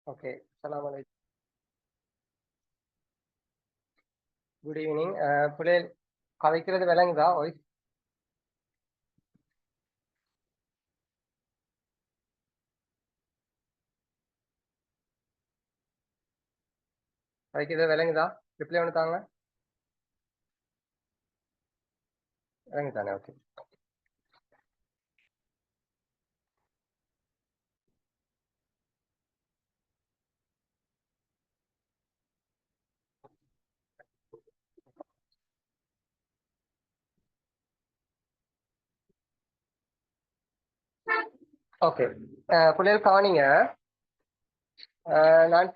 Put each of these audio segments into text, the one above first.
Okay. அஸ்ஸலாமு அலைக்கும். Good evening. புலையல் கதைக்கிறது விளங்குதா? வாய்ஸ் கதைக்கிறது விளங்குதா? ரிப்ளை ஒன்று தாங்க. விளங்குதானே? ஓகே. ஓகே. புலையல் கவனிங்க. நான்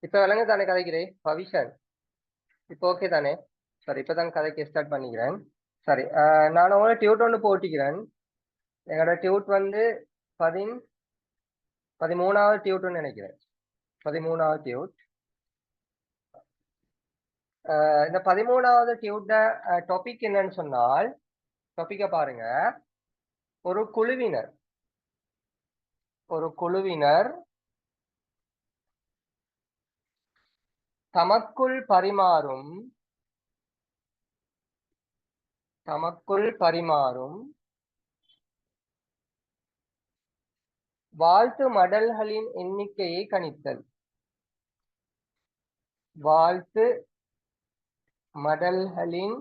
இப்போ விளங்குதானே கதைக்கிறேன் பவிஷன்? இப்போ ஓகே தானே? சரி, இப்போ தான் கதைக்கு ஸ்டார்ட் பண்ணிக்கிறேன். சரி, நான் உங்களை டியூட் ஒன்று போட்டிக்கிறேன். எங்களோட டியூட் வந்து 13வது டியூட்னு நினைக்கிறேன். 13வது டியூட். இந்த 13வது டியூட்ட டாபிக் என்னன்னு சொன்னால், டாபிக்கை பாருங்க. ஒரு குழுவினர் தமக்குள் பரிமாறும் வாழ்த்து மடல்களின் எண்ணிக்கையை கணித்தல். வாழ்த்து மடல்களின்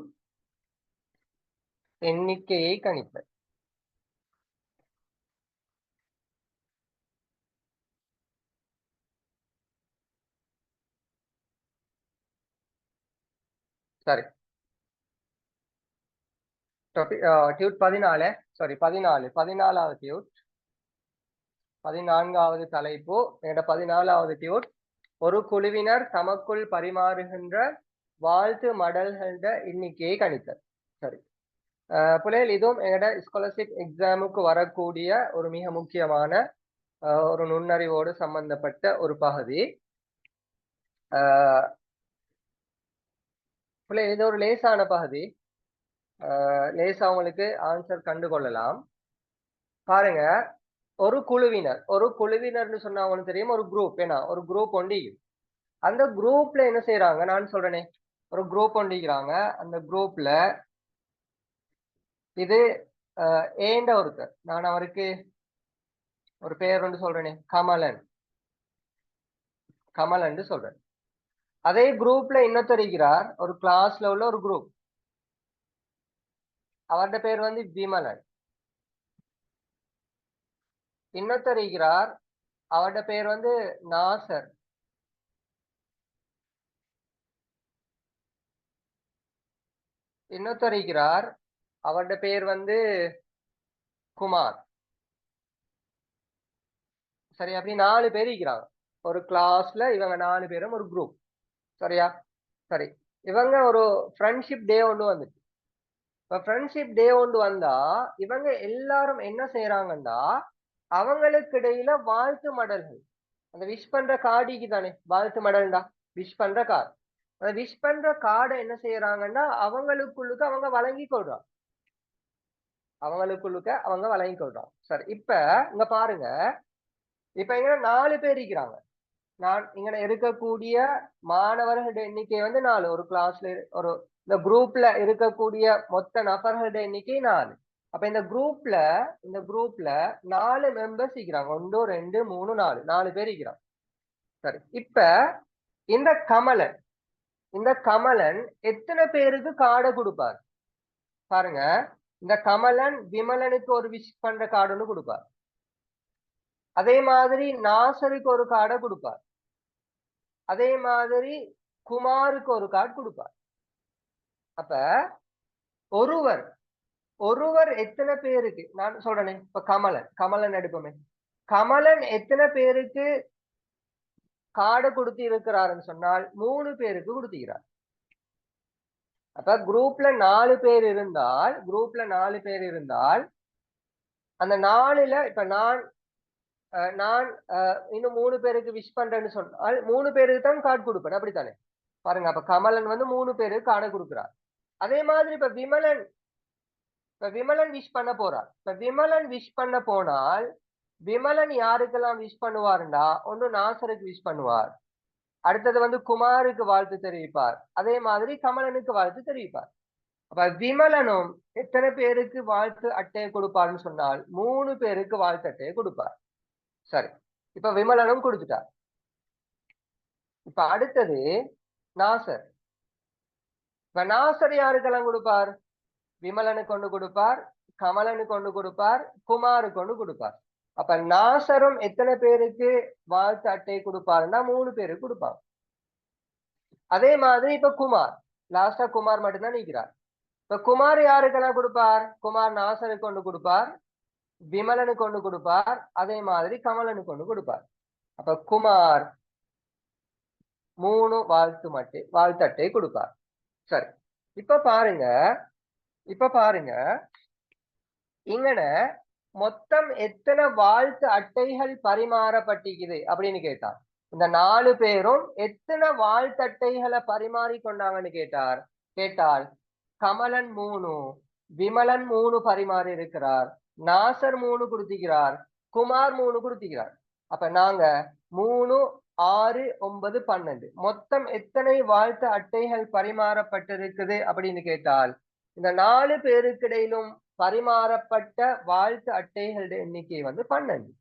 எண்ணிக்கையை கணித்தல். சரி, டியூட் 14வது டியூட், 14வது தலைப்பு. என்னோட 14வது டியூட் ஒரு குழுவினர் தமக்குள் பரிமாறுகின்ற வாழ்த்து மடல்கள எண்ணிக்கையை கணித்தல். சரி, புலையல் இதுவும் எங்களோட ஸ்காலர்ஷிப் எக்ஸாமுக்கு வரக்கூடிய ஒரு மிக முக்கியமான ஒரு நுண்ணறிவோடு சம்பந்தப்பட்ட ஒரு பகுதி. புலையல் இது ஒரு லேசான பகுதி. லேசா அவங்களுக்கு ஆன்சர் கண்டு கொள்ளலாம். பாருங்க, ஒரு குழுவினர்னு சொன்னா அவங்களுக்கு தெரியும், ஒரு குரூப். ஏன்னா ஒரு குரூப் ஒண்டி, அந்த குரூப்ல என்ன செய்யறாங்க, நான் சொல்றேனே, ஒரு குரூப் ஒண்டிக்கிறாங்க. அந்த குரூப்ல இது ஏண்ட ஒருத்தர், நான் அவருக்கு ஒரு பெயர் ஒன்று சொல்றேனே, கமலன் சொல்றேன். அதே குரூப்ல இன்னொருத்தர் இருக்கிறார், ஒரு கிளாஸ்ல உள்ள ஒரு குரூப், அவருடைய பேர் வந்து விமலன். இன்னொருத்தர் இருக்கிறார், அவருடைய பேர் வந்து நாசர். இன்னொருத்தர் இருக்கிறார், அவருடைய பேர் வந்து குமார். சரி, அப்படி 4 பேர் இருக்கிறாங்க ஒரு கிளாஸ்ல. இவங்க 4 பேரும் ஒரு குரூப். சரியா? சரி, இவங்க ஒரு ஃப்ரெண்ட்ஷிப் டே ஒன்று வந்துச்சு. இப்ப ஃப்ரெண்ட்ஷிப் டே ஒன்று வந்தா இவங்க எல்லாரும் என்ன செய்யறாங்கன்னா, அவங்களுக்கு இடையில வாழ்த்து மடல்கள், அந்த விஷ் பண்ற கார்டிக்கு தானே வாழ்த்து மடல்டா, விஷ் பண்ற கார்டு. அந்த விஷ் பண்ற கார்டை என்ன செய்யறாங்கன்னா அவங்களுக்குள்ளுக்கு அவங்க வழங்கி கொள்றாங்க. சரி, இப்ப இங்க பாருங்க. இப்ப இங்க 4 பேர் இருக்கிறாங்க. நான் இங்க இருக்கக்கூடிய மாணவர்களுடைய எண்ணிக்கை வந்து 4. ஒரு கிளாஸ்ல ஒரு இந்த குரூப்ல இருக்கக்கூடிய மொத்த நபர்களுடைய எண்ணிக்கை 4. அப்ப இந்த குரூப்ல 4 மெம்பர்ஸ் இருக்கிறாங்க. 1 2 3 4, 4 பேர் இருக்கிறாங்க. சரி, இப்ப இந்த கமலன் எத்தனை பேருக்கு கார்டை கொடுப்பார் பாருங்க. இந்த கமலன் விமலனுக்கு ஒரு விஷ் பண்ற கார்டு ஒன்று கொடுப்பார். அதே மாதிரி நாசருக்கு ஒரு கார்டை கொடுப்பார். அதே மாதிரி குமாருக்கு ஒரு கார்டு கொடுப்பார். அப்ப ஒருவர் எத்தனை பேருக்கு, நான் சொல்றேனே, இப்ப கமலன் எடுப்போமே, கமலன் எத்தனை பேருக்கு கார்டு கொடுத்து இருக்கிறாருன்னு சொன்னால் 3 பேருக்கு கொடுத்துக்கிறார். அப்ப குரூப்ல 4 பேர் இருந்தால் அந்த 4ல இப்ப நான் இன்னும் 3 பேருக்கு விஷ் பண்றேன்னு சொன்னால் 3 பேருக்கு தான் கார்டு கொடுப்பேன். அப்படித்தானே? பாருங்க, அப்ப கமலன் வந்து 3 பேருக்கு கார்டு கொடுக்கிறார். அதே மாதிரி இப்ப இப்ப விமலன் விஷ் பண்ண போறார். இப்ப விமலன் விஷ் பண்ண போனால் விமலன் யாருக்கெல்லாம் விஷ் பண்ணுவாருண்டா, ஒன்று நாசருக்கு விஷ் பண்ணுவார், அடுத்தது வந்து குமாருக்கு வாழ்த்து தெரிவிப்பார், அதே மாதிரி கமலனுக்கு வாழ்த்து தெரிவிப்பார். அப்ப விமலனும் எத்தனை பேருக்கு வாழ்த்து அட்டையை கொடுப்பார்னு சொன்னால் 3 பேருக்கு வாழ்த்து அட்டையை கொடுப்பார். சரி, இப்ப விமலனும் கொடுத்துட்டார். இப்ப அடுத்தது நாசர். இப்ப நாசர் யாருக்கெல்லாம் கொடுப்பார்? விமலனுக்கு கொண்டு கொடுப்பார், கமலனுக்கு கொண்டு கொடுப்பார், குமாருக்கு கொண்டு கொடுப்பார். அப்ப நாசரும் எத்தனை பேருக்கு வாழ்த்து அட்டை கொடுப்பாருன்னா 3 பேருக்கு கொடுப்பாங்க. அதே மாதிரி இப்ப குமார், லாஸ்டா குமார் மட்டும்தான் நிற்கிறார். இப்ப குமார் யாருக்கெல்லாம் கொடுப்பார்? குமார் நாசருக்கு கொண்டு கொடுப்பார், விமலனுக்கு கொண்டு கொடுப்பார், அதே மாதிரி கமலனுக்கு கொண்டு கொடுப்பார். அப்ப குமார் 3 வாழ்த்து அட்டை கொடுப்பார். சரி, இப்ப பாருங்க இங்கன மொத்தம் எத்தனை வாழ்த்து அட்டைகள் பரிமாறப்பட்டிக்குது அப்படின்னு கேட்டார். இந்த 4 பேரும் எத்தனை வாழ்த்து அட்டைகளை பரிமாறி கொண்டாங்கன்னு கேட்டால் கமலன் 3, விமலன் 3 பரிமாறி இருக்கிறார், நாசர் 3 கொடுத்திருக்கிறார், குமார் 3 கொடுத்திருக்கிறார். அப்ப நாங்க 3, 6, 9, 12 மொத்தம் எத்தனை வாழ்த்து அட்டைகள் பரிமாறப்பட்டிருக்குது அப்படின்னு கேட்டால் இந்த 4 பேருக்கிடையிலும் பரிமாறப்பட்ட வாழ்த்து அட்டைகளுடைய எண்ணிக்கை வந்து 12.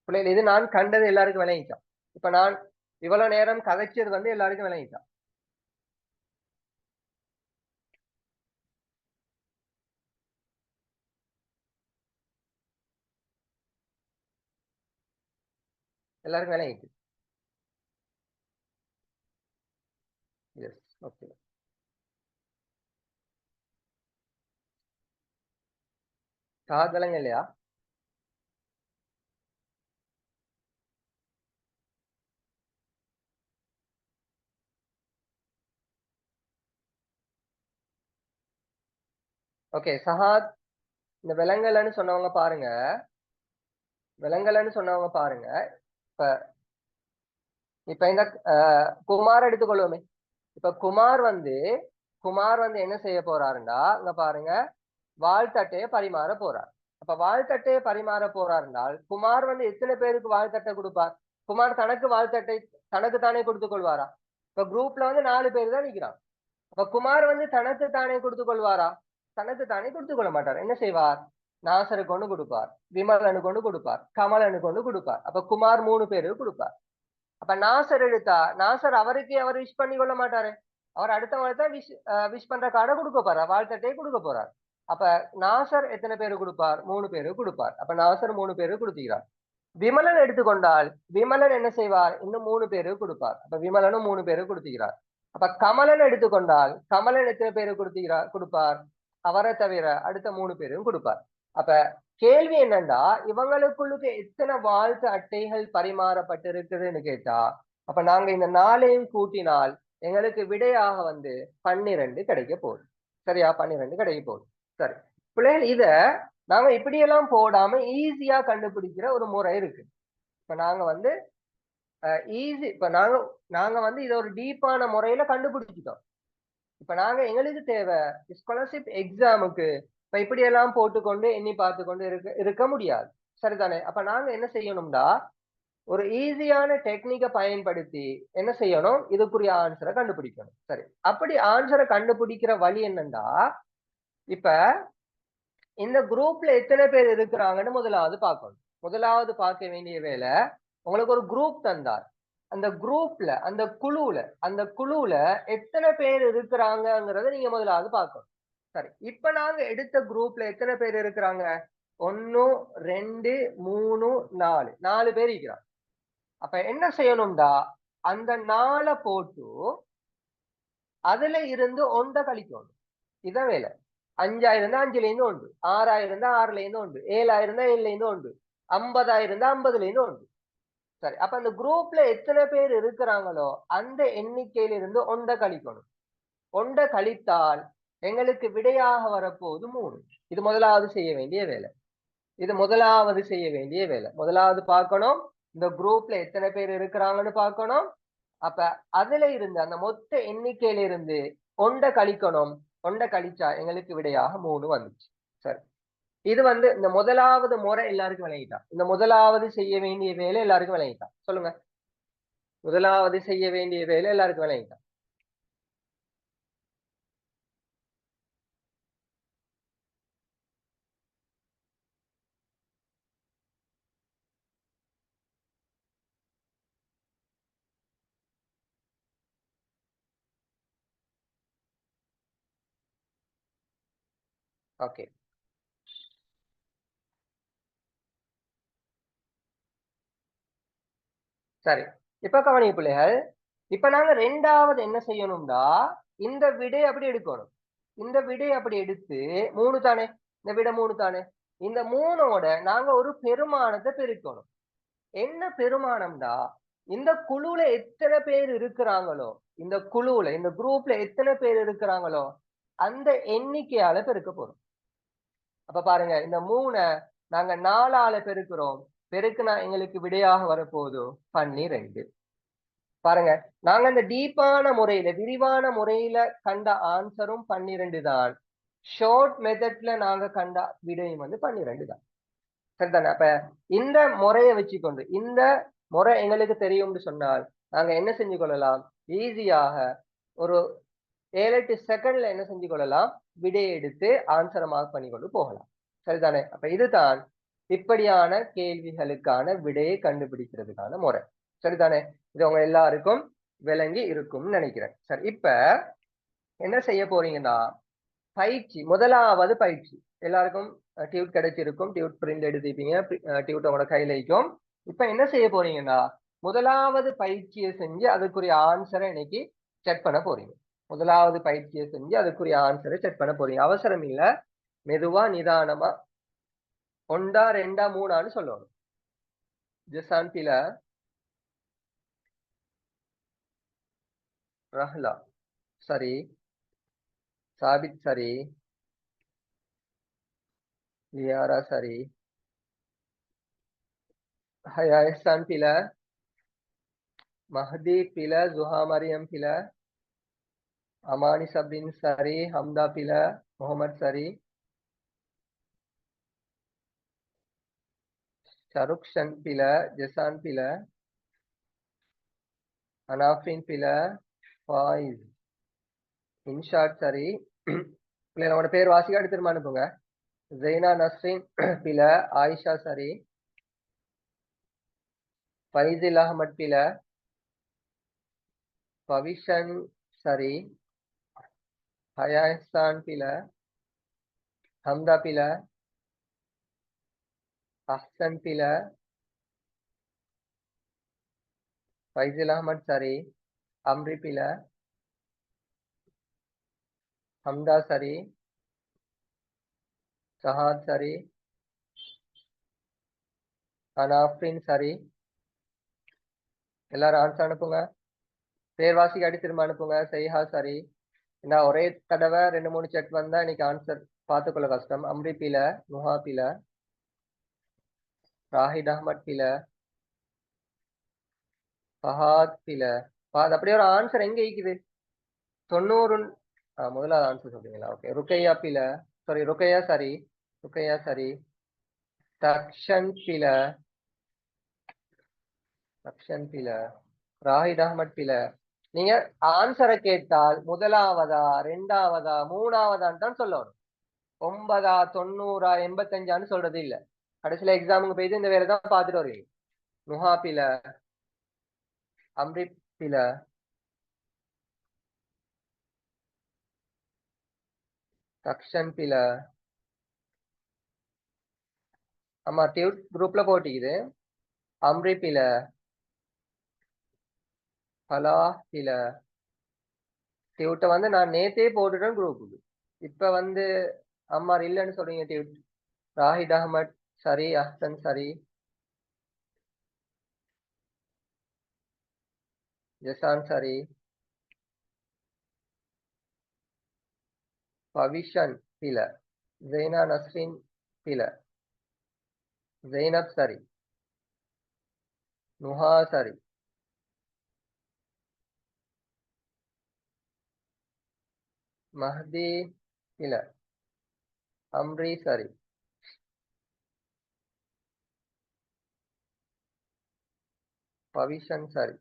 பிள்ளைகள், இது நான் கண்டது எல்லாருக்கும் விளங்கிட்டான். இப்ப நான் இவ்வளவு நேரம் கதைச்சது வந்து எல்லாருக்கும் விளங்கிட்டான். எல்லாருக்கும் விளங்கிட்டு? S, okay. காதலங்க இல்லையா? ஓகே சஹாத், இந்த விலங்கல்னு சொன்னவங்க பாருங்க, இப்ப இப்ப இந்த குமார் எடுத்துக்கொள்வோமே. இப்ப குமார் வந்து என்ன செய்ய போறாருண்டா, இங்க பாருங்க, வாழ்த்தட்டையை பரிமாற போறார். அப்ப வாழ்த்தட்டையை பரிமாற போறாருனால் குமார் வந்து எத்தனை பேருக்கு வாழ்த்தட்டை கொடுப்பார்? குமார் தனக்கு வாழ்த்தட்டை தனக்கு தானே கொடுத்துக் கொள்வாரா? இப்ப குரூப்ல வந்து 4 பேர் தான் நிக்கிறான். அப்ப குமார் வந்து தனக்கு தானே கொடுத்துக் கொள்வாரா? தனக்கு தானே கொடுத்துக் கொள்ள மாட்டார். என்ன செய்வார்? நாசருக்கு கொண்டு கொடுப்பார், விமலனுக்கு கொண்டு கொடுப்பார், கமலனுக்கு கொண்டு கொடுப்பார். அப்ப குமார் 3 பேருக்கு கொடுப்பார். அப்ப நாசர் எடுத்தா நாசர் அவருக்கு அவர் விஷ் பண்ணி கொள்ள மாட்டாரு. அவர் அடுத்தவங்களுக்கு தான் விஷ் பண்ற கார்டை கொடுக்க போறார், வாழ்த்தட்டையை கொடுக்க போறார். அப்ப நாசர் எத்தனை பேருக்கு கொடுப்பார்? 3 பேருக்கு கொடுப்பார். அப்ப நாசர் 3 பேருக்கு கொடுத்துக்கிறார். விமலன் எடுத்துக்கொண்டால் விமலன் என்ன செய்வார்? இன்னும் 3 பேருக்கு கொடுப்பார். அப்ப விமலனும் 3 பேருக்கு கொடுத்துக்கிறார். அப்ப கமலன் எடுத்துக்கொண்டால் கமலன் எத்தனை பேருக்கு கொடுப்பார்? அவரை தவிர அடுத்த 3 பேரும் கொடுப்பார். அப்ப கேள்வி என்னன்னா, இவங்களுக்குள்ளுக்கு எத்தனை வாழ்த்து அட்டைகள் பரிமாறப்பட்டிருக்குதுன்னு கேட்டா, அப்ப நாங்க இந்த 4ஐயும் கூட்டினால் எங்களுக்கு விடையாக வந்து 12 கிடைக்க போகுது. சரியா? 12 கிடைக்க போகுது. சரி பிள்ளைகள், இத நாங்க இப்படியெல்லாம் போடாம ஈஸியா கண்டுபிடிக்கிற ஒரு முறை இருக்கு. இப்ப நாங்க வந்து இப்ப நாங்க வந்து இதை ஒரு டீப்பான முறையில கண்டுபிடிச்சிட்டோம். இப்ப நாங்க எங்களுக்கு தேவை ஸ்காலர்ஷிப் எக்ஸாமுக்கு இப்ப இப்படியெல்லாம் போட்டுக்கொண்டு எண்ணி பார்த்து கொண்டு இருக்க முடியாது. சரிதானே? அப்ப நாங்க என்ன செய்யணும்டா, ஒரு ஈஸியான டெக்னிக்கை பயன்படுத்தி என்ன செய்யணும்? இதுக்குரிய ஆன்சரை கண்டுபிடிக்கணும். சரி, அப்படி ஆன்சரை கண்டுபிடிக்கிற வழி என்னண்டா, இப்ப இந்த குரூப்ல எத்தனை பேர் இருக்கிறாங்கன்னு முதலாவது பார்க்கணும். முதலாவது பார்க்க வேண்டிய வேலை, உங்களுக்கு ஒரு குரூப் தந்தார், அந்த குரூப்ல அந்த குழுவுல எத்தனை பேர் இருக்கிறாங்கிறத நீங்க முதலாவது பார்க்கணும். சரி, இப்ப நாங்க எடுத்த குரூப்ல எத்தனை பேர் இருக்கிறாங்க? 1, 2, 3, 4 பேர் இருக்கிறாங்க. அப்ப என்ன செய்யணும்டா, அந்த 4 போட்டு அதுல இருந்து 1 கழிக்கணும். இதான் வேலை. 5 இருந்தா 5ல இருந்து 1, 6 இருந்தா 6ல இருந்து 1, 7 இருந்தா 7ல இருந்து 1, 50 இருந்தா 50ல இருந்து 1. சரி, அப்ப அந்த குரூப்ல எத்தனை பேர் இருக்கிறாங்களோ அந்த எண்ணிக்கையில இருந்து 1 கழிக்கணும். 1 கழித்தால் எங்களுக்கு விடையாக வரப்போகுது 3. இது முதலாவது செய்ய வேண்டிய வேலை. முதலாவது பார்க்கணும், இந்த குரூப்ல எத்தனை பேர் இருக்கிறாங்கன்னு பார்க்கணும். அப்ப அதுல இருந்து அந்த மொத்த எண்ணிக்கையில இருந்து 1 கழிக்கணும். ஒன்றை கழிச்சா எங்களுக்கு விடையாக 3 வந்துச்சு. சரி, இது வந்து இந்த முதலாவது முறை எல்லாருக்கும் விளங்கிட்டா? இந்த முதலாவது செய்ய வேண்டிய வேலை எல்லாருக்கும் விளங்கிட்டா? சொல்லுங்க. முதலாவது செய்ய வேண்டிய வேலை எல்லாருக்கும் விளங்கிட்டா? ஓகே, சரி. இப்ப கவனிங்க பிள்ளைகள். இப்ப நாங்க 2வது என்ன செய்யணும்டா, இந்த விடை அப்படி எடுக்கணும். இந்த விடை அப்படி எடுத்து 3 தானே? இந்த விடை 3 தானே? இந்த 3ஓட நாங்க ஒரு பெருமானத்தை பெருக்கணும். என்ன பெருமானம்டா, இந்த குழுல எத்தனை பேர் இருக்கிறாங்களோ, இந்த குழுவுல இந்த குரூப்ல எத்தனை பேர் இருக்கிறாங்களோ அந்த எண்ணிக்கையால பெருக்க போறோம். அப்ப பாருங்க, இந்த 3 நாங்க 4ஆல பெருக்கிறோம். பெருக்குனா எங்களுக்கு விடையாக வரப்போகுது 12. பாருங்க, நாங்க இந்த டீப்பான முறையில விரிவான முறையில கண்ட ஆன்சரும் 12 தான். ஷார்ட் மெத்தட்ல நாங்க கண்ட விடையும் வந்து 12 தான். சரிதானே? அப்ப இந்த முறையை வச்சுக்கொண்டு இந்த முறை எங்களுக்கு தெரியும்னு சொன்னால் நாங்க என்ன செஞ்சு கொள்ளலாம், ஈஸியாக ஒரு 7-8 செகண்ட்ல என்ன செஞ்சு கொள்ளலாம், விடையை எடுத்து ஆன்சரை மார்க் பண்ணி கொண்டு போகலாம். சரிதானே? அப்ப இதுதான் இப்படியான கேள்விகளுக்கான விடையை கண்டுபிடிக்கிறதுக்கான முறை. சரிதானே? இது உங்க எல்லாருக்கும் விளங்கி இருக்கும்னு நினைக்கிறேன். சரி, இப்ப என்ன செய்ய போறீங்கன்னா, பயிற்சி, முதலாவது பயிற்சி எல்லாருக்கும் டியூட் கிடைச்சிருக்கும். Dude print எடுத்துப்பீங்க. டியூட் உங்களோட கையில இருக்கும். இப்ப என்ன செய்ய போறீங்கன்னா, முதலாவது பயிற்சியை செஞ்சு அதுக்குரிய ஆன்சரை இன்னைக்கு செக் பண்ண போறீங்க. முதலாவது பயிற்சியை செஞ்சு அதுக்குரிய ஆன்சரை செக் பண்ண போறீங்க. அவசரம் இல்ல, மெதுவா நிதானமா 1, 2, 3 சொல்லணும். ஜசான் பில, ரஹ்லா சரி, சாபித் சரி, லியாரா சரி, ஹயாஹ்சான் பில, மஹதி பில, ஜுஹா மரியம் பில, அமானி சப்ரின் சரி, ஹம்தா பில, முகமது சரி, ஷருக்ஷன் பில, ஜசான் பில, அனாஃபின் பில, ஃபாயிஸ், இன்ஷாட் சரி. பிள்ளைங்களோட பேர் வாசிக்க எடுத்து திரும்ப அனுப்புங்க. ஜெய்னா நஸ்ரின் பில, ஆயிஷா சரி, ஃபைசில் அஹமத் பில, பவிஷன் சரி, ஹயாஹ்சான் பில, ஹம்தா பில, அஹ்சன் பில, ஃபைசில் அஹமத் சரி, அம்ரி பில, ஹம்தா சரி, சஹாத் சரி, அனாஃபின் சரி. எல்லாரும் ஆன்சர் அனுப்புங்க. பேர் வாசிக்கு அடி திரும்ப அனுப்புங்க. செய்ஹா சரி. நான் ஒரே தடவை 2-3 செக் வந்தா இன்னைக்கு ஆன்சர் பார்த்துக்கொள்ள கஷ்டம். அம்ரி பில, நுஹா பில, ராஹித் அஹமத் பில, ஃபஹாத் பில. அப்படியே ஒரு ஆன்சர் எங்க இருக்குது? 90. முதலாவது ஆன்சர் சொல்றீங்களா? ஓகே. ருக்கையா பில, சாரி ருக்கையா சரி, ருக்கையா சரி, தக்ஷன் பில, தக்ஷன் பில, ராஹித் அஹமத் பில. நீங்க ஆன்சரை கேட்டால் முதலாவதா 2வதா 3வதான்னு தான் சொல்லணும். 9, 90, 85 சொல்றது இல்ல. கடைசியில எக்ஸாமுக்கு போயிட்டு இந்த வேலை தான் பார்த்துட்டு வருவீங்க. நுஹா பில, அம்ரித் பில, தக்ஷன் பில. ஆமா, டியூட் குரூப்ல போட்டிக்குது. அம்ரி பில, பலா பில. டியூட்டை வந்து நான் நேத்தே போட்டுட்டேன் குரூப்புக்கு. இப்ப வந்து அம்மா இல்லைன்னு சொல்றீங்க டியூட். ராஹித் அஹமத் சரி, அஹ்சன் சரி, ஜசான் சரி, பவிஷன் பில, ஜெய்னா நஸ்ரின் பில, ஜெய்னப் சரி, நுஹா சரி, மஹதி இல்ல, அம்ரி சரி, பவிஷன் சரி,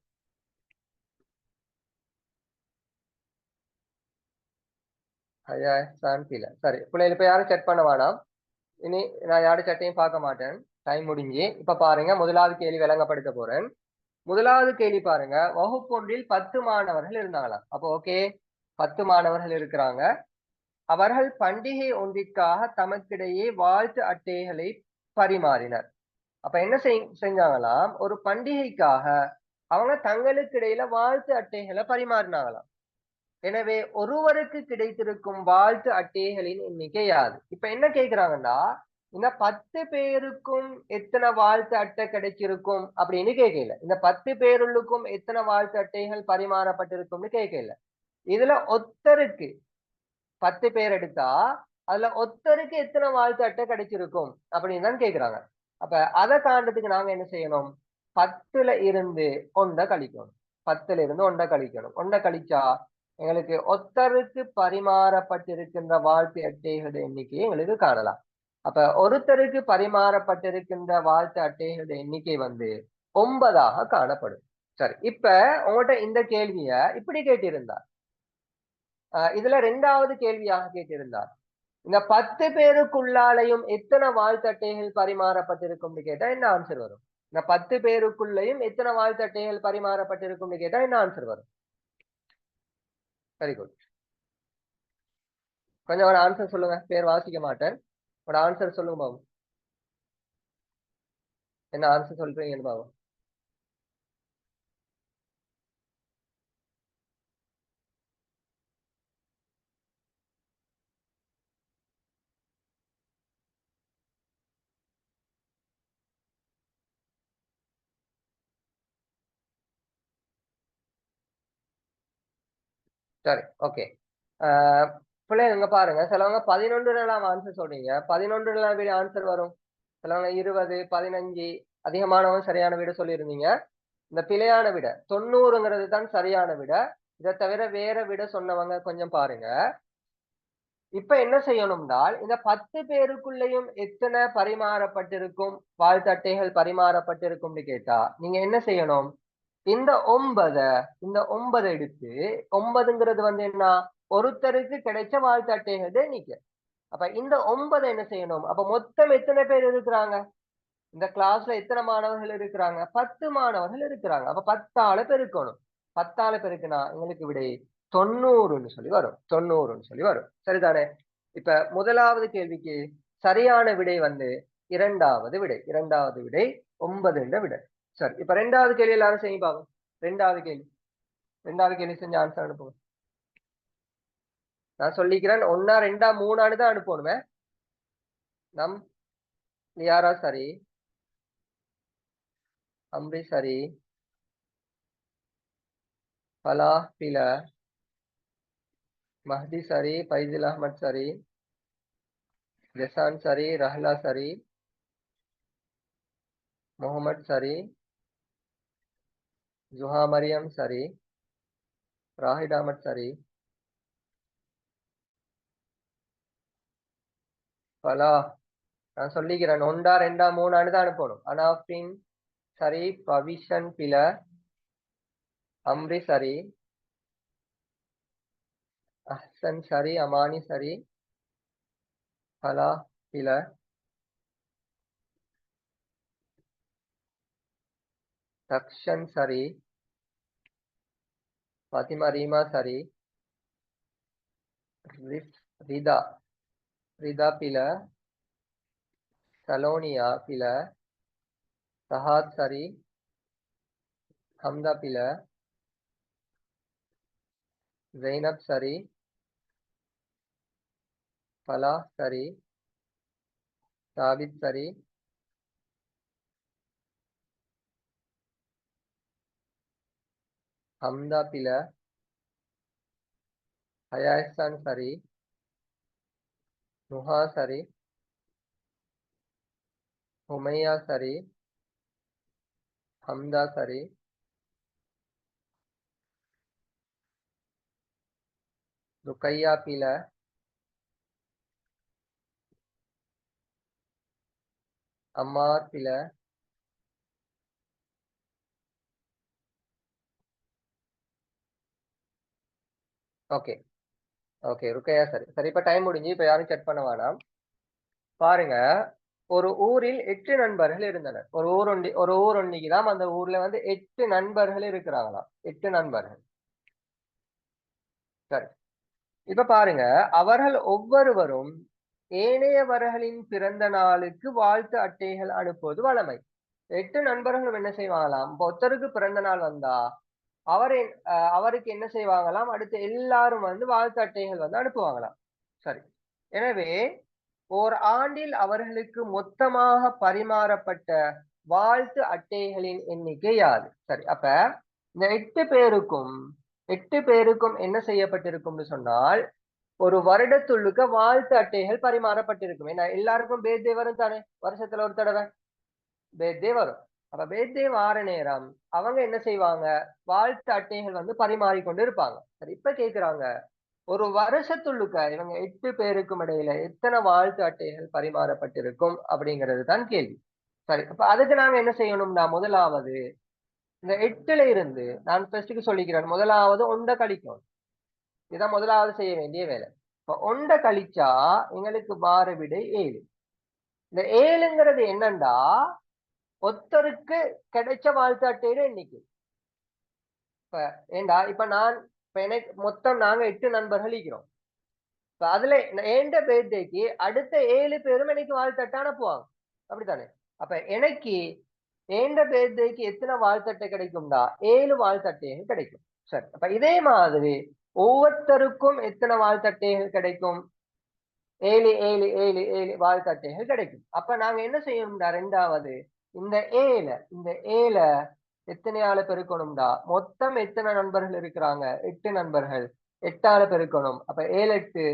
ஹயாசான் பில சரி. பிள்ளைகள் இப்ப யாரும் செக் பண்ண வேணாம். இனி நான் யாரும் சட்டையும் பார்க்க மாட்டேன். டைம் முடிஞ்சு. இப்ப பாருங்க, முதலாவது கேள்வி விளங்கப்படுத்த போறேன். முதலாவது கேள்வி பாருங்க, வகுப்பொன்றில் 10 மாணவர்கள் இருந்தாங்களாம். அப்போ ஓகே, 10 மாணவர்கள் இருக்கிறாங்க. அவர்கள் பண்டிகை ஒன்றிற்காக தமக்கிடையே வாழ்த்து அட்டைகளை பரிமாறினர். அப்ப என்ன செஞ்சாங்களாம், ஒரு பண்டிகைக்காக அவங்க தங்களுக்கு இடையில வாழ்த்து அட்டைகளை பரிமாறினாங்களாம். எனவே ஒருவருக்கு கிடைத்திருக்கும் வாழ்த்து அட்டைகளின் எண்ணிக்கை யாது? இப்ப என்ன கேக்குறாங்கன்னா, இந்த 10 பேருக்கும் எத்தனை வாழ்த்து அட்டை கிடைச்சிருக்கும் அப்படின்னு கேட்கல. இந்த 10 பேருக்கும் எத்தனை வாழ்த்து அட்டைகள் பரிமாறப்பட்டிருக்கும்னு கேட்கல. இதுல ஒத்தருக்கு 10 பேர் எடுத்தா அதுல ஒத்தருக்கு எத்தனை வாழ்த்து அட்டை கிடைச்சிருக்கும் அப்படின்னு தான் கேக்குறாங்க. அப்ப அதை காண்றதுக்கு நாங்க என்ன செய்யணும், 10ல இருந்து 1 கழிக்கணும். 10ல இருந்து 1 கழிக்கணும். 1 கழிச்சா எங்களுக்கு ஒத்தருக்கு பரிமாறப்பட்டிருக்கின்ற வாழ்த்து அட்டைகள் எண்ணிக்கையை எங்களுக்கு காணலாம். அப்ப ஒருத்தருக்கு பரிமாறப்பட்டிருக்கின்ற வாழ்த்து அட்டைகள் எண்ணிக்கை வந்து 9ஆக காணப்படும். சரி, இப்ப உங்கள்கிட்ட இந்த கேள்விய இப்படி கேட்டிருந்தார். இதுல 2வது கேள்வியாக கேட்டிருந்தார், இந்த 10 பேருக்குள்ளாலையும் எத்தனை வாழ்த்தட்டைகள் பரிமாறப்பட்டிருக்கும்னு கேட்டா என்ன ஆன்சர் வரும்? இந்த 10 பேருக்குள்ளேயும் எத்தனை வாழ்த்தட்டைகள் பரிமாறப்பட்டிருக்கும்னு கேட்டா என்ன ஆன்சர் வரும்? Very good. கொஞ்சம் ஒரு ஆன்சர் சொல்லுங்க. பேர் வாசிக்க மாட்டேன். ஒரு ஆன்சர் சொல்லுங்க பாபு. என்ன ஆன்சர் சொல்றீங்கன்னு பாபு. சரி, ஓகே. பிள்ளைங்க பாருங்க, சிலவங்க 11 ஆன்சர் சொல்றீங்க. 11 ஆன்சர் வரும். சிலவங்க 20, 15, அதிகமானவங்க சரியான விட சொல்லியிருந்தீங்க. இந்த பிழையான விட 90ங்கிறது தான் சரியான விட. இதை தவிர வேற விட சொன்னவங்க கொஞ்சம் பாருங்க. இப்ப என்ன செய்யணும்னால், இந்த 10 பேருக்குள்ளேயும் எத்தனை பரிமாறப்பட்டிருக்கும் வாழ்த்து அட்டைகள் பரிமாறப்பட்டிருக்கும்னு கேட்டா நீங்க என்ன செய்யணும், இந்த 9 எடுத்து 9ங்கிறது வந்து என்ன, ஒருத்தருக்கு கிடைச்ச வாழ்த்து அட்டைகள் எண்ணிக்கை. அப்ப இந்த 9 என்ன செய்யணும், அப்ப மொத்தம் எத்தனை பேர் இருக்கிறாங்க இந்த கிளாஸ்ல, எத்தனை மாணவர்கள் இருக்கிறாங்க? 10 மாணவர்கள் இருக்கிறாங்க. அப்ப 10ஆல பெருக்கணும். 10ஆல பெருக்குனா எங்களுக்கு விடை 90ன்னு சொல்லி வரும். 90ன்னு சொல்லி வரும். சரிதானே? இப்ப முதலாவது கேள்விக்கு சரியான விடை வந்து 2வது விடை. 2வது விடை 9 என்ற விடை. சரி, இப்ப 2வது கேள்வி எல்லாரும் செய்ய பாப்போம். 2வது கேள்வி. 2வது கேள்வி செஞ்சு ஆன்சர் அனுப்புங்க. நான் சொல்லிக்கிறேன், 1, 2, 3 தான் அனுப்பணுமே. நம் யாரா சரி, அம்ரி சரி, பலாஹ் பில, மஹதி சரி, ஃபைசில் அஹ்மத் சரி, ஜசான் சரி, ரஹ்லா சரி, முகமது சரி, ஜுஹா மரியம் சரி, ராஹிட் அஹமத் சரி, பலா நான் சொல்லிக்கிறேன், 1, 2, 3 தான் அனுப்பணும். அனாஃபின் சரி, பவிஷன் பில, அம்ரி சரி, அஹ்சன் சரி, அமானி சரி, பலா பில, தக்ஷன் சரி, பாத்திமா ரீமா சரி, ரிதா ரிதா பில, சலோனியா பில, சஹாத் சரி, ஹம்தா பில, ஜெய்னப் சரி, பலா சரி, சாபித் சரி, ஹம்தா பில, ஹயாஹ்சான் சரி, நுஹா சரி, ஹுமையா சரி, ஹம்தா சரி, ருக்கையா பில, அம்மார் பில, ஓகே ஓகே ருக்கையா சரி சரி. இப்ப டைம் முடிஞ்சு, இப்ப யாரும் செக் பண்ண வேணாம். பாருங்க, ஒரு ஊரில் 8 நண்பர்கள் இருந்தனர். ஒரு ஊர் ஒண்டிக்குதான், அந்த ஊர்ல வந்து 8 நண்பர்கள் இருக்கிறாங்களாம். 8 நண்பர்கள். சரி. இப்ப பாருங்க, அவர்கள் ஒவ்வொருவரும் ஏனையவர்களின் பிறந்த நாளுக்கு வாழ்த்து அட்டைகள் அனுப்புவது வழமை. 8 நண்பர்களும் என்ன செய்வாங்களாம், இப்ப ஒருத்தருக்கு பிறந்த நாள் வந்தா அவருக்கு என்ன செய்வாங்களாம், அடுத்து எல்லாரும் வந்து வாழ்த்து அட்டைகள் வந்து அனுப்புவாங்களாம். சரி. எனவே ஓர் ஆண்டில் அவர்களுக்கு மொத்தமாக பரிமாறப்பட்ட வாழ்த்து அட்டைகளின் எண்ணிக்கை யாது? சரி. அப்ப இந்த 8 பேருக்கும் என்ன செய்யப்பட்டிருக்கும்னு சொன்னால், ஒரு வருடத்துள்ளுக்க வாழ்த்து அட்டைகள் பரிமாறப்பட்டிருக்கும். ஏன்னா எல்லாருக்கும் பேர்தே வரும் தானே, வருஷத்துல ஒரு தடவை பேர்தே வரும். அப்ப பேர்தே வார நேரம் அவங்க என்ன செய்வாங்க, வாழ்த்து அட்டைகள் வந்து பரிமாறிக்கொண்டு இருப்பாங்க. சரி. இப்ப கேக்குறாங்க, ஒரு வருஷத்துள்ளுக்க இவங்க 8 பேருக்கும் இடையில எத்தனை வாழ்த்து அட்டைகள் பரிமாறப்பட்டிருக்கும் அப்படிங்கிறது தான் கேள்வி. சரி. அப்ப அதுக்கு நாங்க என்ன செய்யணும்னா, முதலாவது இந்த 8ல இருந்து நான் ஃபர்ஸ்ட்டுக்கு சொல்லிக்கிறேன். முதலாவது ஒண்ட கழிக்கணும். இதான் முதலாவது செய்ய வேண்டிய வேலை. இப்ப ஒண்ட கழிச்சா எங்களுக்கு வார விடை 7. இந்த 7ங்கிறது என்னண்டா, ஒருத்தருக்கு கிடைச்ச வாழ்த்து அட்டையில எண்ணிக்கை. இப்ப ஏண்டா, இப்ப எனக்கு மொத்தம் நாங்க 8 நண்பர்கள் இருக்கிறோம். இப்ப அதுல எந்த பேர்தேக்கு அடுத்த 7 பேரும் எனக்கு வாழ்த்தட்டை அனுப்புவாங்க. அப்படித்தானே? அப்ப எனக்கு எந்த பேர்தேக்கு எத்தனை வாழ்த்தட்டை கிடைக்கும்டா, 7 வாழ்த்தட்டைகள் கிடைக்கும். சரி. அப்ப இதே மாதிரி ஒவ்வொருத்தருக்கும் எத்தனை வாழ்த்தட்டைகள் கிடைக்கும், 7 வாழ்த்தட்டைகள் கிடைக்கும். அப்ப நாங்க என்ன செய்யணும்டா, ரெண்டாவது இந்த ஏழ எத்தனையால பெருக்கணும்டா, மொத்தம் எத்தனை நண்பர்கள் இருக்கிறாங்க, 8 நண்பர்கள், 8ஆல பெருக்கணும். அப்ப 7 8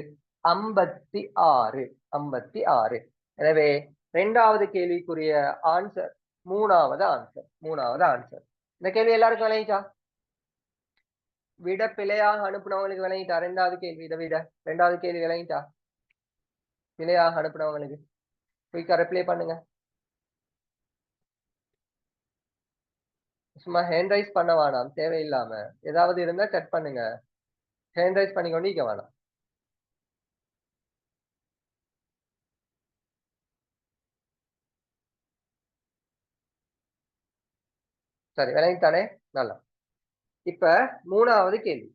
56. 56. எனவே இரண்டாவது கேள்விக்குரிய ஆன்சர் மூணாவது ஆன்சர். இந்த கேள்வி எல்லாருக்கும் விளங்கிச்சா? விட பிழையாக அனுப்புனவங்களுக்கு விளங்கிட்டா? ரெண்டாவது கேள்வி விளங்கிட்டா? பிழையாக அனுப்புனவங்களுக்கு குயிக்கா ரிப்ளை பண்ணுங்க. சும்மா ஹேண்ட் ரைஸ் பண்ண வேணாம் தேவையில்லாம. ஏதாவது இருந்தா செக் பண்ணுங்க. ஹேண்ட் ரைஸ் பண்ணி கொண்டு இருக்க வேணாம். சரி, விளங்கித்தானே? நல்லா. இப்ப மூணாவது கேள்வி.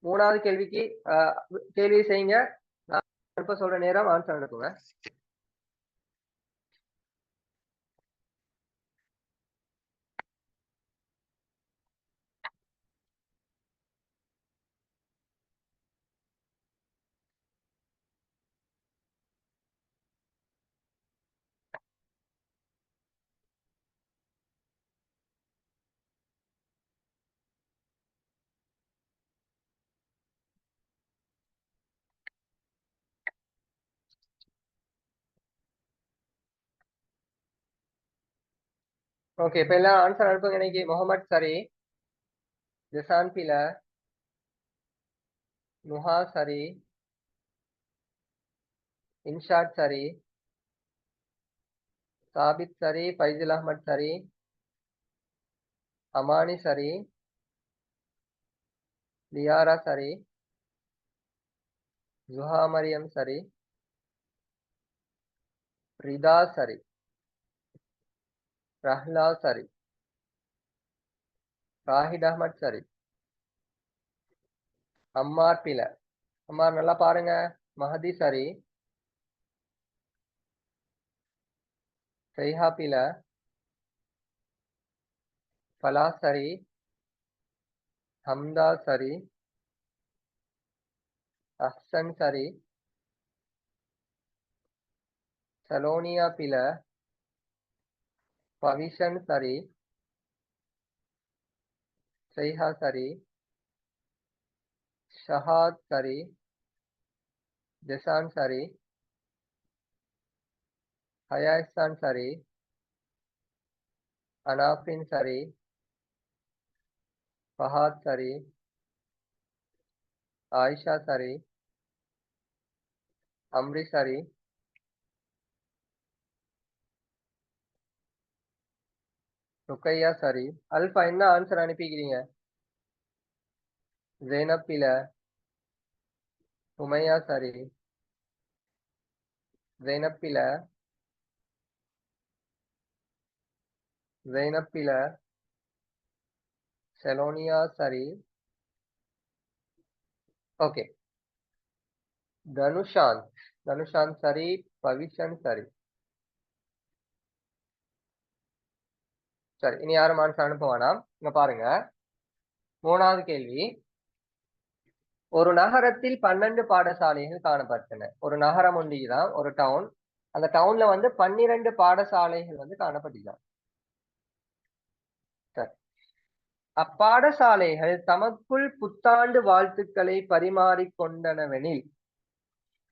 மூணாவது கேள்விக்கு கேள்வி செய்யுங்க. நான் அனுப்ப சொல்ற நேரம் ஆன்சர் அனுப்புங்க. ஓகே, இப்ப எல்லாம் ஆன்சர் அனுப்புங்க. இன்னைக்கு முகமது சரி, ஜசான் பில, நுஹா சரி, இன்ஷாட் சரி, சாபித் சரி, ஃபைசுல் அஹ்மத் சரி, அமானி சரி, லியாரா சரி, ஜுஹா மரியம் சரி, ரிதா சரி, ரஹ்லா சரி, ராஹித் அஹ்மத் சரி, அம்மார் பில. அம்மார் நல்லா பாருங்க. மஹதி சரி, சைஹா பில, ஃபலா சரி, ஹம்தா சரி, அஹ்சன் சரி, சலோனியா பில, பவிஷன் சரி, சைஹா சரி, ஷஹாத் சரி, ஜசான் சரி, ஹயாஸ்தான் சரி, அனாஃபின் சரி, ஃபஹாத் சரி, ஆயிஷா சரி, அம்ரி சரி, ருக்கையா சரி. அல்ஃபா என்ன ஆன்சர் அனுப்பிக்கிறீங்க? ஜெய்னப் இல்ல, உமையா சரி, ஜெய்னப் இல்ல, ஜெய்னப் இல்ல, செலோனியா சரி. ஓகே, தனுஷாந்த், தனுஷாந்த் சரி, பவிஷன் சரி. சரி, இனி யாரும் ஆன்சர் அனுப்ப வேணாம். இங்க பாருங்க, மூணாவது கேள்வி. ஒரு நகரத்தில் 12 பாடசாலைகள் காணப்பட்டன. ஒரு நகரம் ஒன்றுதான், ஒரு டவுன். அந்த டவுன்ல வந்து 12 பாடசாலைகள் வந்து காணப்பட்டுதான். சரி, அப்பாடசாலைகள் தமக்குள் புத்தாண்டு வாழ்த்துக்களை பரிமாறிக்கொண்டனவெனில்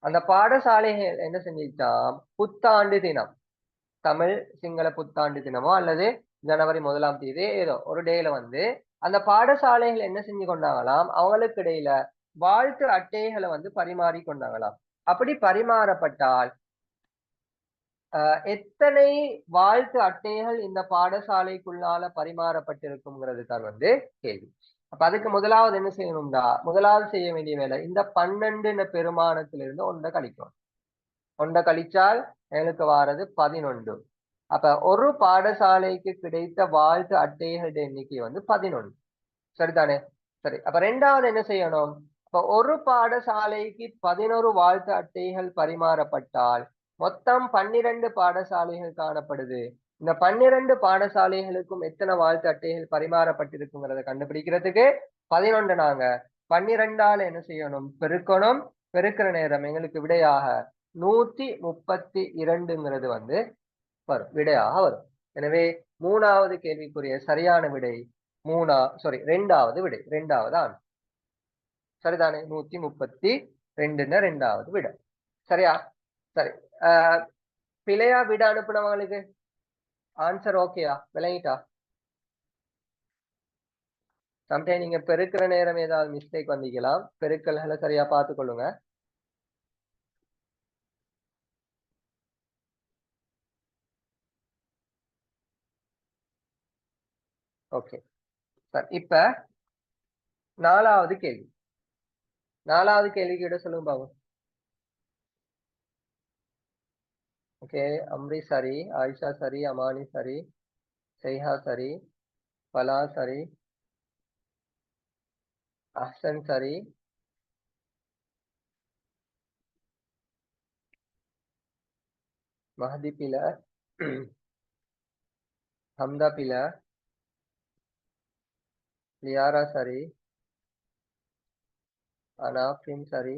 அந்த பாடசாலைகள் என்ன செஞ்சிச்சாம்? புத்தாண்டு தினம், தமிழ் சிங்கள புத்தாண்டு தினமோ அல்லது ஜனவரி 1 ஏதோ ஒரு டேல வந்து அந்த பாடசாலைகள் என்ன செஞ்சு கொண்டாங்களாம்? அவங்களுக்கு இடையில வாழ்த்து அட்டைகளை வந்து பரிமாறி கொண்டாங்களாம். அப்படி பரிமாறப்பட்டால் எத்தனை வாழ்த்து அட்டைகள் இந்த பாடசாலைக்குள்ளால பரிமாறப்பட்டிருக்குங்கிறது தான் வந்து கேள்வி. அப்ப அதுக்கு முதலாவது என்ன செய்யணும்டா, முதலாவது செய்ய வேண்டிய வேலை இந்த 12 பெருமானத்திலிருந்து ஒன்றை கழிக்கணும். ஒன்றை கழிச்சால் எனக்கு வாரது 11. அப்ப ஒரு பாடசாலைக்கு கிடைத்த வாழ்த்து அட்டைகளுடைய எண்ணிக்கை வந்து 11. சரிதானே? சரி, அப்ப ரெண்டாவது என்ன செய்யணும்? இப்ப ஒரு பாடசாலைக்கு 11 வாழ்த்து அட்டைகள் பரிமாறப்பட்டால் மொத்தம் 12 பாடசாலைகள் காணப்படுது. இந்த 12 பாடசாலைகளுக்கும் எத்தனை வாழ்த்து அட்டைகள் பரிமாறப்பட்டிருக்குங்கிறத கண்டுபிடிக்கிறதுக்கு 11 நாங்க 12ஆல என்ன செய்யணும்? பெருக்கணும். பெருக்கிற நேரம் எங்களுக்கு விடையாக 132ங்கிறது வந்து வரும், விடையாக வரும். எனவே மூணாவது கேள்விக்குரிய சரியான விடை ரெண்டாவது விடை, ரெண்டாவது ஆன்சர். சரிதானே? 132 ரெண்டாவது விடை. சரியா? சரி, பிழையா விட அனுப்புனவங்களுக்கு ஆன்சர் ஓகேயா? விளங்கிட்டா? சம்டைம் நீங்க பெருக்கிற நேரம் ஏதாவது மிஸ்டேக் வந்திக்கலாம். பெருக்கல்களை சரியா பார்த்து கொள்ளுங்க. ஓகே சார், இப்ப நாலாவது கேள்வி. நாலாவது கேள்விக்கு விட சொல்லுங்க பாபு. ஓகே, அம்ரி சரி, ஆயிஷா சரி, அமானி சரி, சைஹா சரி, பலா சரி, அஹ்சன் சரி, மஹதி பில, ஹம்தா பில, லியாரா சரி, அனாஃபின் சரி,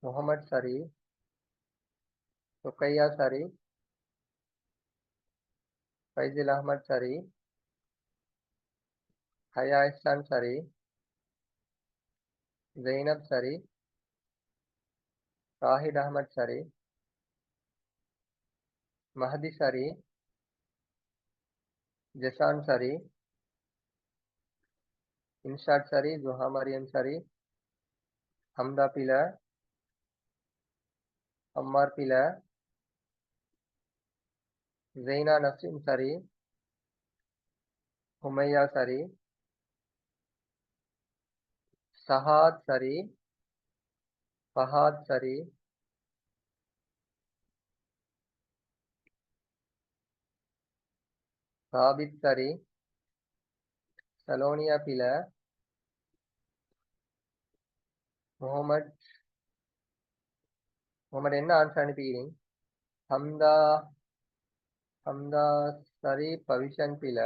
முகமது சரி, ருக்கையா சரி, ஃபைசில் அஹ்மத் சரி, ஹயா இஹ்சான் சரி, ஜெய்னப் சரி, ராஹித் அஹ்மத் சரி, மஹதி சரி, ஜெசான் சரி, இன்ஷாட் சரி, ஜுஹா மரியம் சரி, ஹம்தா பில, அம்மார் பில, ஜெய்னா நஸ்ரின் சரி, உமையா சரி, சஹாத் சரி, ஃபஹாத் சரி, சாபித் சரி, சலோனியா பில, முகமது. முகமது என்ன ஆன்சர் அனுப்பிக்கிறீங்க? ஹம்தா, ஹம்தா சரி, பவிஷன் பில,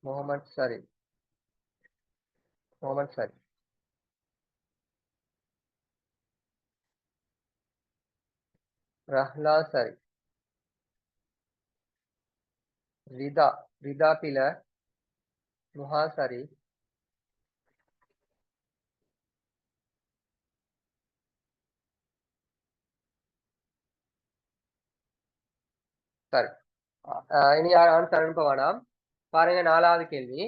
முகமது சரி, முகமது சரி. ரஹ்லா சரி, ரிதா, ரிதா பில, முஹா சரி, சரி. இனி யார் ஆன்சர் அனுப்ப வேணாம். பாருங்க 4வது கேள்வி.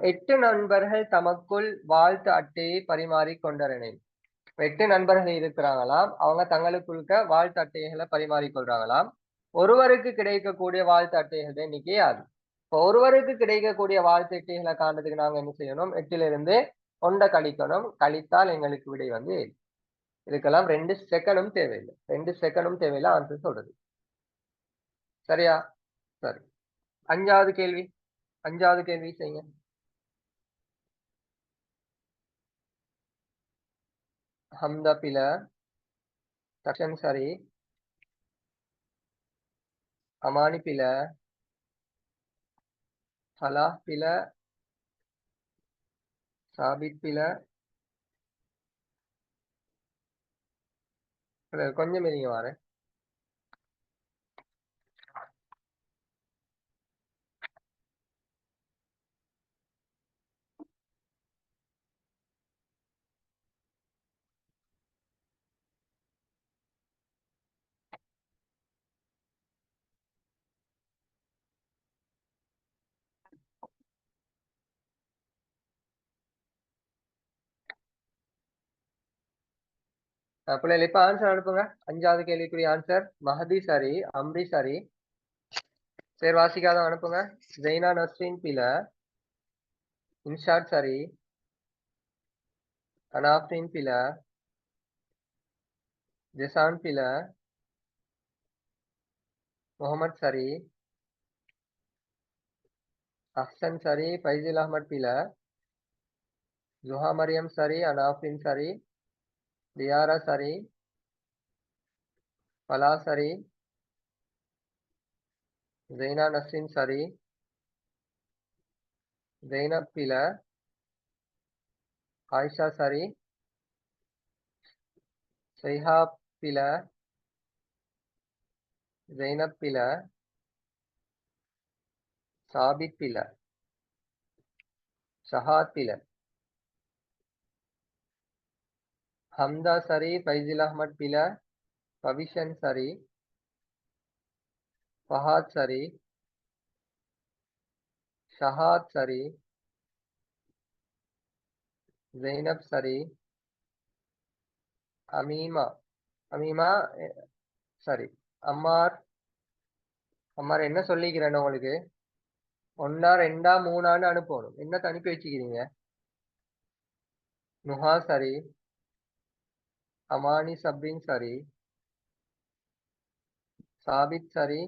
8 நண்பர்கள் தமக்குள் வாழ்த்து அட்டையை பரிமாறிக் கொண்டனர். 8 நண்பர்கள் இருக்கிறாங்களாம். அவங்க தங்களுக்குள்ள வாழ்த்து அட்டைகளை பரிமாறிக்கொள்றாங்களாம். ஒருவருக்கு கிடைக்கக்கூடிய வாழ்த்து அட்டைகள் எண்ணிக்கை அது. இப்போ ஒருவருக்கு கிடைக்கக்கூடிய வாழ்த்து அட்டைகளை காண்றதுக்கு நாங்க என்ன செய்யணும்? 8லிருந்து 1 கழிக்கணும். கழித்தால் எங்களுக்கு விடை வந்து 7. இதுக்கெல்லாம் 2 செகண்டும் தேவையில்லை. 2 செகண்டும் தேவையில்லை ஆன்சர் சொல்றது. சரியா? சரி. 5வது கேள்வி. 5வது கேள்வி செய்யுங்க. ஹம்தா பில, தக்ஷன் சரி, அமானி பில, ஃபலாஹ் பில, சாபித் பில, கொஞ்சம் இருங்க வாரேன். பிள்ளைகள் இப்ப ஆன்சர் அனுப்புங்க. 5வது கேள்விக்குரிய ஆன்சர் மஹதி சரி, அம்ரி சரி. சரி வாசிக்காத அனுப்புங்க. ஜெய்னா நஸ்ரீன் பில, இன்ஷாட் சரி, அனாஃப்ரின் பில, ஜெசான் பில, முகமது சரி, அஹ்சன் சரி, ஃபைசில் அஹ்மத் பில, ஜுஹா மரியம் சரி, அனாஃப்ரின் சரி, தியாரா சரி, ஃபலா சரி, ஜெய்னா நஸ்ரீன் சரி, ஜெய்னப் பில, ஆயிஷா சரி, ஷைஹா பில, ஜெய்னப் பில, சாபித் பில, ஷஹாத் பில, ஹம்தா சரி, ஃபைசில் அஹ்மத் பில, பவிஷன் சரி, ஃபஹாத் சரி, ஷஹாத் சரி, ஜெய்னப் சரி, அமீமா அமீமா சரி, அம்மார் அம்மார் என்ன சொல்லிக்கிறேன் உங்களுக்கு? 1 2 3 அனுப்பணும். என்ன அனுப்பி வச்சுக்கிறீங்க? நுஹா சரி, அமானி சப்ரின் சரி, சாபித் சரி,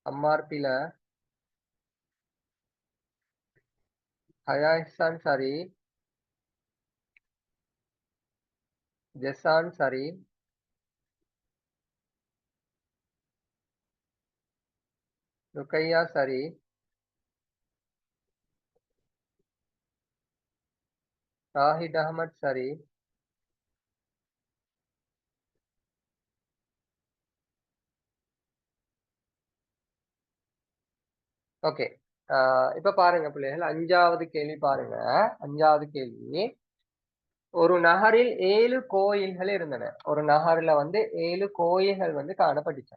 அம்மார் பில, ஹயா இஹ்சான் சரி, ஜெசான் சரி, ருக்கையா சரி, ஷாஹித் அஹமத் சரி, ஓகே. இப்ப பாருங்க பிள்ளைகள் 5வது கேள்வி பாருங்க. 5வது கேள்வி. ஒரு நகரில் 7 கோயில்கள் இருந்தன. ஒரு நகர்ல வந்து 7 கோயில்கள் வந்து காணப்பட்டுச்சு.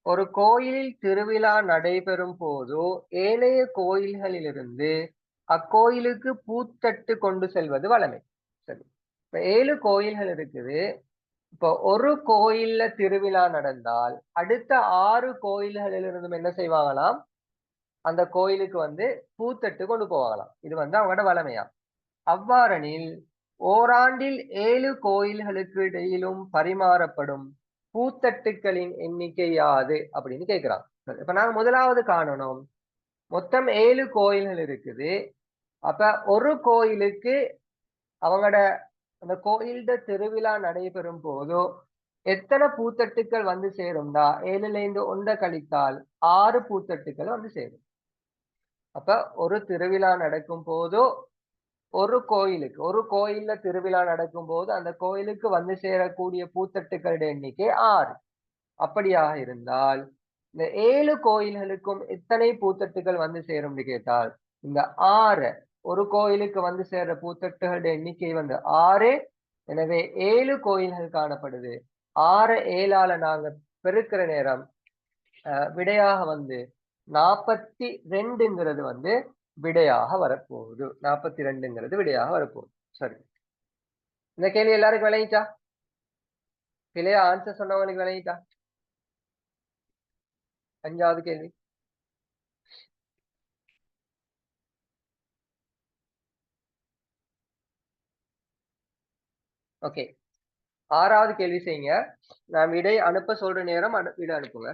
ஒரு கோயிலில் திருவிழா நடைபெறும் போதோ ஏனைய கோயில்களிலிருந்து அக்கோயிலுக்கு பூத்தட்டு கொண்டு செல்வது வழமை. சரி, இப்ப 7 கோயில்கள் இருக்குது. இப்போ ஒரு கோயில்ல திருவிழா நடந்தால் அடுத்த 6 கோயில்களிலிருந்தும் என்ன செய்வாங்களாம்? அந்த கோயிலுக்கு வந்து பூத்தட்டு கொண்டு போவாங்களாம். இது வந்து அவங்களோட வழமையா. அவ்வாறெனில் ஓராண்டில் 7 கோயில்களுக்கு இடையிலும் பரிமாறப்படும் பூத்தட்டுக்களின் எண்ணிக்கை யாது அப்படின்னு கேட்கிறான். இப்ப நாங்க முதலாவது காணணும். மொத்தம் 7 கோயில்கள் இருக்குது. அப்ப ஒரு கோயிலுக்கு அவங்களோட அந்த கோயில்ட திருவிழா நடைபெறும் போதோ எத்தனை பூத்தட்டுக்கள் வந்து சேரும்டா? 7ல 1 கழித்தால் 6 பூத்தட்டுக்கள் வந்து சேரும். அப்ப ஒரு திருவிழா நடக்கும் போதோ ஒரு கோயில்ல திருவிழா நடக்கும் போது அந்த கோயிலுக்கு வந்து சேரக்கூடிய பூத்தட்டுக்களுடைய எண்ணிக்கை 6. அப்படியாக இருந்தால் இந்த 7 கோயில்களுக்கும் எத்தனை பூத்தட்டுகள் வந்து சேரும் கேட்டால் இந்த 6 ஒரு கோயிலுக்கு வந்து சேர்ற பூத்தட்டுகளுடைய எண்ணிக்கை வந்து 6. எனவே 7 கோயில்கள் காணப்படுது. 6 7ஆல நாங்க பெருக்கிற நேரம் விடையாக வந்து 42ங்கிறது வந்து விடையாக வரப்போகுது. 42ங்கிறது விடையாக வரப்போகுது. சரி, இந்த கேள்வி எல்லாருக்கும் விளங்கிச்சா? பிழையா ஆன்சர் சொன்னவங்களுக்கு விளங்கிச்சா? 5வது கேள்வி. ஓகே, 6வது கேள்வி செய்யுங்க. நான் விடை அனுப்ப சொல்ற நேரம் விடை அனுப்புங்க.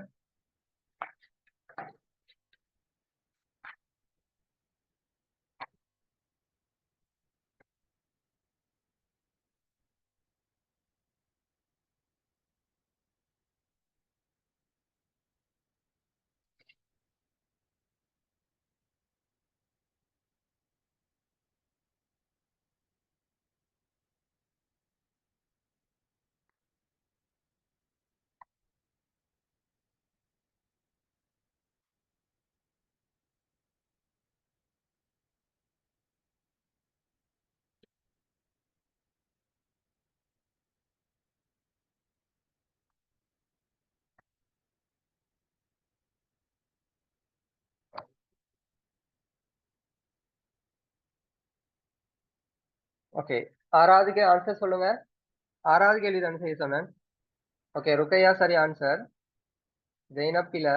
ஓகே, 6வதுக்கு ஆன்சர் சொல்லுங்க. 6வது கேள்வி தானே செய்ய சொன்னேன். ஓகே, ருக்கையா சரி ஆன்சர். ஜெய்னப் இல்ல.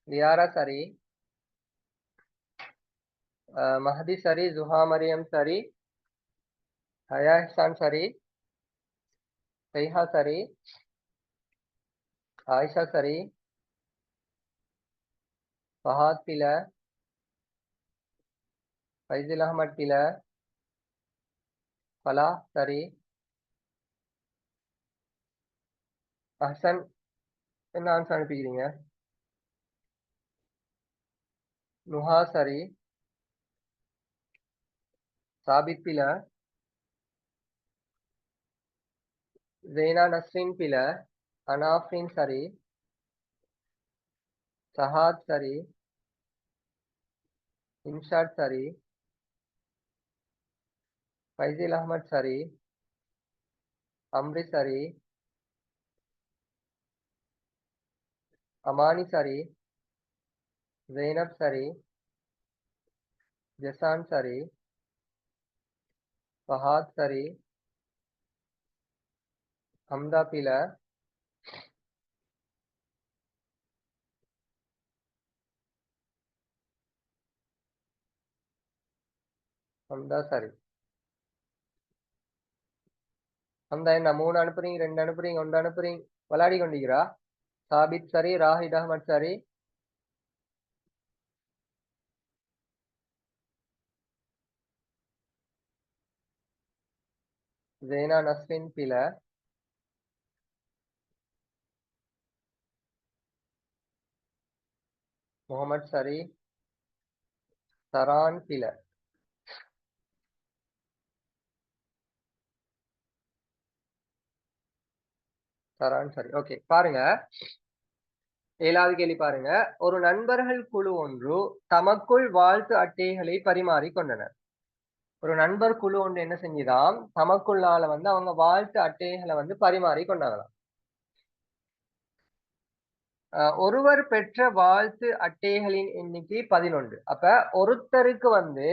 லியாரா சரி. மஹதி சரி. ஜுஹா மரியம் சரி. ஹயா இஹ்சான் சரி. சைஹா சரி. ஆயிஷா சரி. ஃபஹாத் பில. ஃபைசில் அஹமத் பில. ஃபலாஹ் சரி. அஹ்சன் என்ன ஆன்சர் அனுப்பிக்கிறீங்க? நுஹா சரி. சாபித் பில. ஜெய்னா நஸ்ரின் பில. அனாஃப்ரின் சரி. சஹாத் சரி. இன்ஷாட் சரி. ஃபைசில் அஹமத் சரி. அம்ரி சரி. அமானி சரி. ஜெய்னப் சரி. ஜசான் சரி. ஃபஹாத் சரி. ஹம்தா பில. ஹம்தா சரி. ஹம்தா என்ன 3 அனுப்புறீங்க, 2 அனுப்புறீங்க, 1 அனுப்புறீங்க, விளையாடி கொண்டிருக்கிறா? சாபித் சரி. ராஹித் அஹமத் சரி. ஜெய்னா நஸ்ரின் பில. முகமது சரி. சரான் பில. சரான் சரி. ஓகே, பாருங்க 7வது கேள்வி பாருங்க. ஒரு நண்பர்கள் குழு ஒன்று தமக்குள் வாழ்த்து அட்டைகளை பரிமாறிக் கொண்டனர். ஒரு நண்பர் குழு ஒன்று என்ன செஞ்சுதாம், தமக்குள்ளால வந்து அவங்க வாழ்த்து அட்டைகளை வந்து பரிமாறி கொண்டாங்களாம். ஒருவர் பெற்ற வாழ்த்து அட்டைகளின் எண்ணிக்கை 11. அப்ப ஒருத்தருக்கு வந்து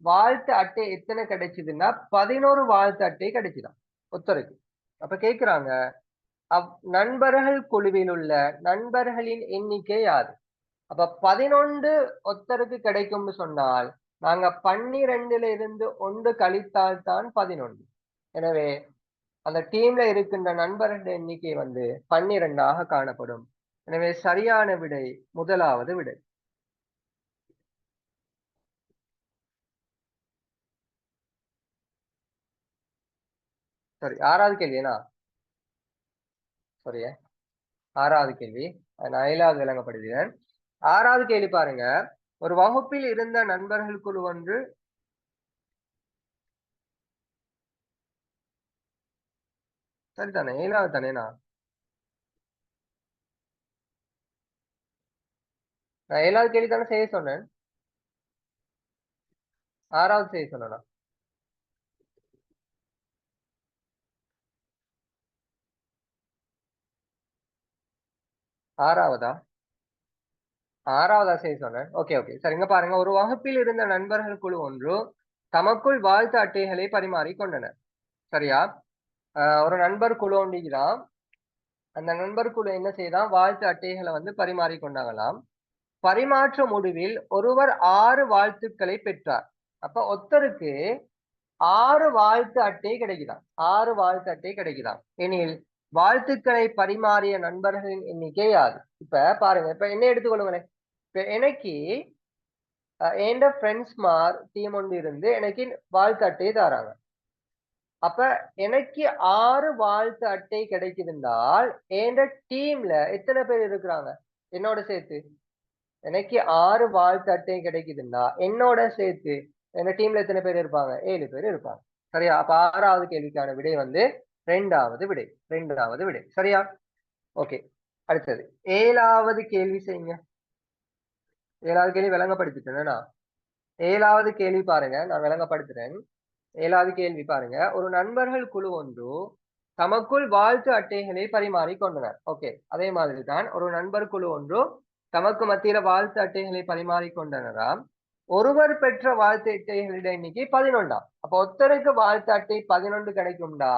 வாழ்த்து அட்டை எத்தனை கிடைச்சதுன்னா 11 வாழ்த்து அட்டை கிடைச்சுதான் ஒருத்தருக்கு. அப்ப கேக்குறாங்க, நண்பர்கள் குழுவில் உள்ள நண்பர்களின் எண்ணிக்கை யாது? அப்ப 11 ஒருத்தருக்கு கிடைக்கும்னு சொன்னால் நாங்க 12ல இருந்து 1 கழித்தால் தான் 11. எனவே அந்த டீம்ல இருக்கின்ற நண்பர்கள் எண்ணிக்கை வந்து 12ஆக காணப்படும். எனவே சரியான விடை முதலாவது விடை. சரி, 6வது கேள்வினா சரியா? 6வது கேள்வி நான் 7வது விளங்கப்படுகிறேன். 6வது கேள்வி பாருங்க. ஒரு வகுப்பில் இருந்த நண்பர்கள் குழு ஒன்று சரிதானே? 7வது தானேனா? நான் 7வது கேள்வி தானே செய்ய சொன்னேன். ஆறாவது செய்ய சொல்லணும். ஆறாவதா? ஆறாவதா செய்ய சொன்னேன். ஓகே ஓகே சரிங்க. பாருங்க, ஒரு வகுப்பில் இருந்த நண்பர்கள் குழு ஒன்று தமக்குள் வாழ்த்து அட்டைகளை பரிமாறிக் கொண்டனர். சரியா? ஒரு நண்பர் குழு ஒன்றிதான். அந்த நண்பர் குழு என்ன செய்தான், வாழ்த்து அட்டைகளை வந்து பரிமாறிக் கொண்டாங்களாம். பரிமாற்ற முடிவில் ஒருவர் 6 வாழ்த்துக்களை பெற்றார். அப்ப ஒருத்தருக்கு 6 வாழ்த்து அட்டை கிடைக்குதாம். 6 வாழ்த்து அட்டை கிடைக்குதாம். எனில் வாழ்த்துக்களை பரிமாறிய நண்பர்களின் எண்ணிக்கை யாது? இப்ப பாருங்க, இப்ப என்ன எடுத்துக்கொள்ளுங்களேன். இப்ப எனக்கு என் ஃப்ரெண்ட்ஸ் மார் டீம் ஒன்று இருந்து எனக்கு வாழ்த்து அட்டையை தராங்க. அப்ப எனக்கு 6 வாழ்த்து அட்டை கிடைக்குதுன்றால் என் டீம்ல எத்தனை பேர் இருக்கிறாங்க என்னோட சேர்த்து? எனக்கு 6 வாழ்த்து அட்டை கிடைக்குதுன்னா என்னோட சேர்த்து எங்க டீம்ல எத்தனை பேர் இருப்பாங்க? 7 பேர் இருப்பாங்க. சரியா? அப்ப 6வது கேள்விக்கான விடை வந்து 2வது விடை. 2வது விடை. சரியா? ஓகே. அடுத்தது 7வது கேள்வி செய்யுங்க. 7வது கேள்வி விளங்கப்படுத்திட்டேன்னா 7வது கேள்வி பாருங்க, நான் விளங்கப்படுத்துறேன். 7வது கேள்வி பாருங்க, ஒரு நண்பர்கள் குழு ஒன்று தமக்குள் வாழ்த்து அட்டைகளை பரிமாறிக் கொண்டனர். ஓகே, அதே மாதிரி தான் ஒரு நண்பர் குழு ஒன்று தமக்கு மத்தியில வாழ்த்து அட்டைகளை பரிமாறிக் கொண்டனராம். ஒருவர் பெற்ற வாழ்த்து அட்டைகளிட எண்ணிக்கை 11. அப்ப ஒருத்தருக்கு வாழ்த்து அட்டை 11 கிடைக்கும்டா.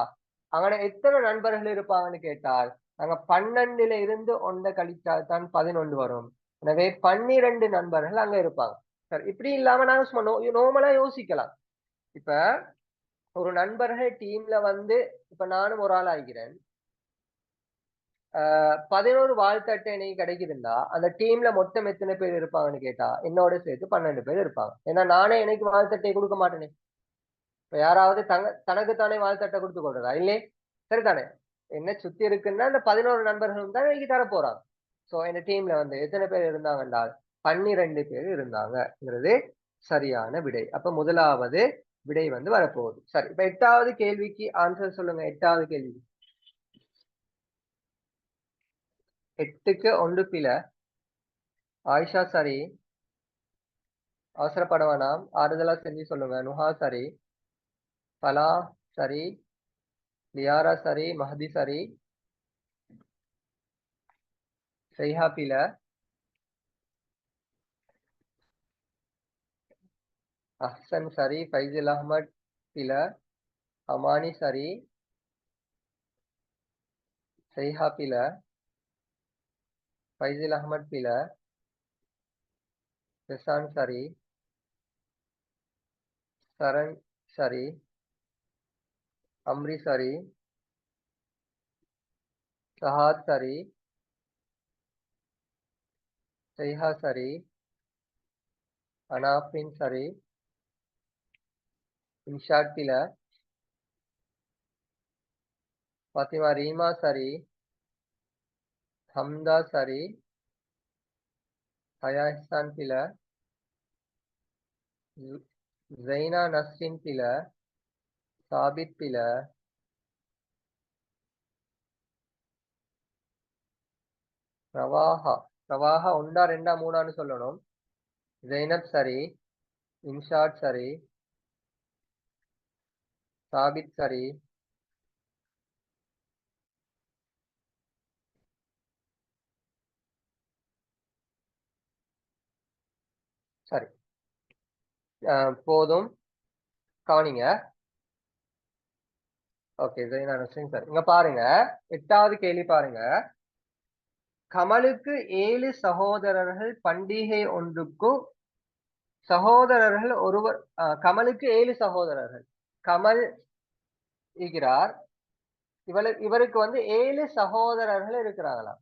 அங்கே எத்தனை நண்பர்கள் இருப்பாங்கன்னு கேட்டால் நாங்க 12ல இருந்து 1 கழித்தால் தான் 11 வரும். எனவே 12 நண்பர்கள் அங்க இருப்பாங்க. சரி, இப்படி இல்லாம நாங்க சும்மா நோமலா யோசிக்கலாம். இப்ப ஒரு நண்பர்கள் டீம்ல வந்து இப்ப நானும் ஒரு ஆள் ஆகிறேன். 11 வாழ்த்து அட்டை எனக்கு கிடைக்குதுன்னா அந்த டீம்ல மொத்தம் எத்தனை பேர் இருப்பாங்கன்னு கேட்டா என்னோட சேர்த்து 12 பேர் இருப்பாங்க. ஏன்னா நானே எனக்கு வாழ்த்து அட்டை கொடுக்க மாட்டேனே. இப்ப யாராவது தனக்குத்தானே வாழ்த்து அட்டை கொடுத்து கொள்றதா? இல்லையே. சரிதானே? என்ன சுத்தி இருக்குன்னா அந்த 11 நண்பர்களும் தான் எனக்கு தர போறாங்க. சோ என் டீம்ல வந்து எத்தனை பேர் இருந்தாங்க என்றால் 12 பேர் இருந்தாங்கங்கிறது சரியான விடை. அப்ப முதலாவது விடை வந்து வரப்போகுது. சரி, இப்ப 8வது கேள்விக்கு ஆன்சர் சொல்லுங்க. 8வது கேள்வி. 8க்கு 1 பிழை. ஆயிஷா சரி. அவசரப்பட வேணாம், ஆறுதலா செஞ்சு சொல்லுங்க. நுஹா சரி. பலா சரி. லியாரா சரி. மஹதி சரி. சைஹா பிழை. அஹ்சன் சரி. ஃபைசுல் அஹ்மத் பிழை. அமானி சரி. சைஹா பிழை. ஃபைசுல் அஹ்மத் பிழை. ரிசான் சரி. சரண் சரி. அம்ரி சரி. சஹாத் சரி. சைஹா சரி. அனாஃபின் சரி. இன்ஷாட் பிழை. ஃபாத்திமா ரீமா சரி. ஹம்தா சரி. ஹயா இஹ்சான் பிழை. ஜைனா நஸ்ரின் பிழை. சாபித் பிழை. ரவாஹா ரவாஹா 1, 2, 3 சொல்லணும். ஜைனப் சரி. இன்ஷாட் சரி. சாபித் சரி. சரி, போதும், கவனிங்க. ஓகே, ஜைனா நஸ்ரின் சரி. இங்க பாருங்க, 8வது கேள்வி பாருங்க. கமலுக்கு 7 சகோதரர்கள். பண்டிகை ஒன்றுக்கு சகோதரர்கள் ஒருவர். கமலுக்கு 7 சகோதரர்கள். கமல் இருக்கிறார். இவருக்கு வந்து 7 சகோதரர்கள் இருக்கிறாங்களாம்.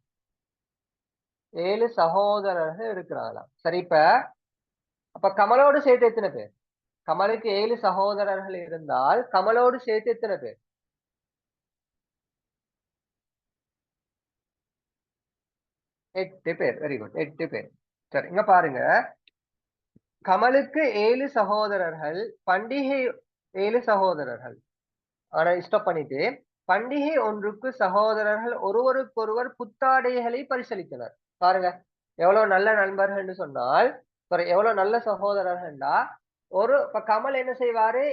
7 சகோதரர்கள் இருக்கிறாங்களாம். சரி, அப்ப கமலோடு சேர்த்து எத்தனை பேர்? கமலுக்கு 7 சகோதரர்கள் இருந்தால் கமலோடு சேர்த்து எத்தனை பேர்? 8 பேர். வெரி குட், 8 பேர். சரி, இங்க பாருங்க, கமலுக்கு 7 சகோதரர்கள். பண்டிகை 7 சகோதரர்கள். ஆனா ஸ்டாப் பண்ணிட்டு, பண்டிகை ஒன்றுக்கு சகோதரர்கள் ஒருவருக்கொருவர் புத்தாடைகளை பரிசளித்தனர். பாருங்க, எவ்வளவு நல்ல நண்பர்கள்னு சொன்னால், எவ்வளவு நல்ல சகோதரர்கள்டா, இப்ப கமல் என்ன செய்வாரு,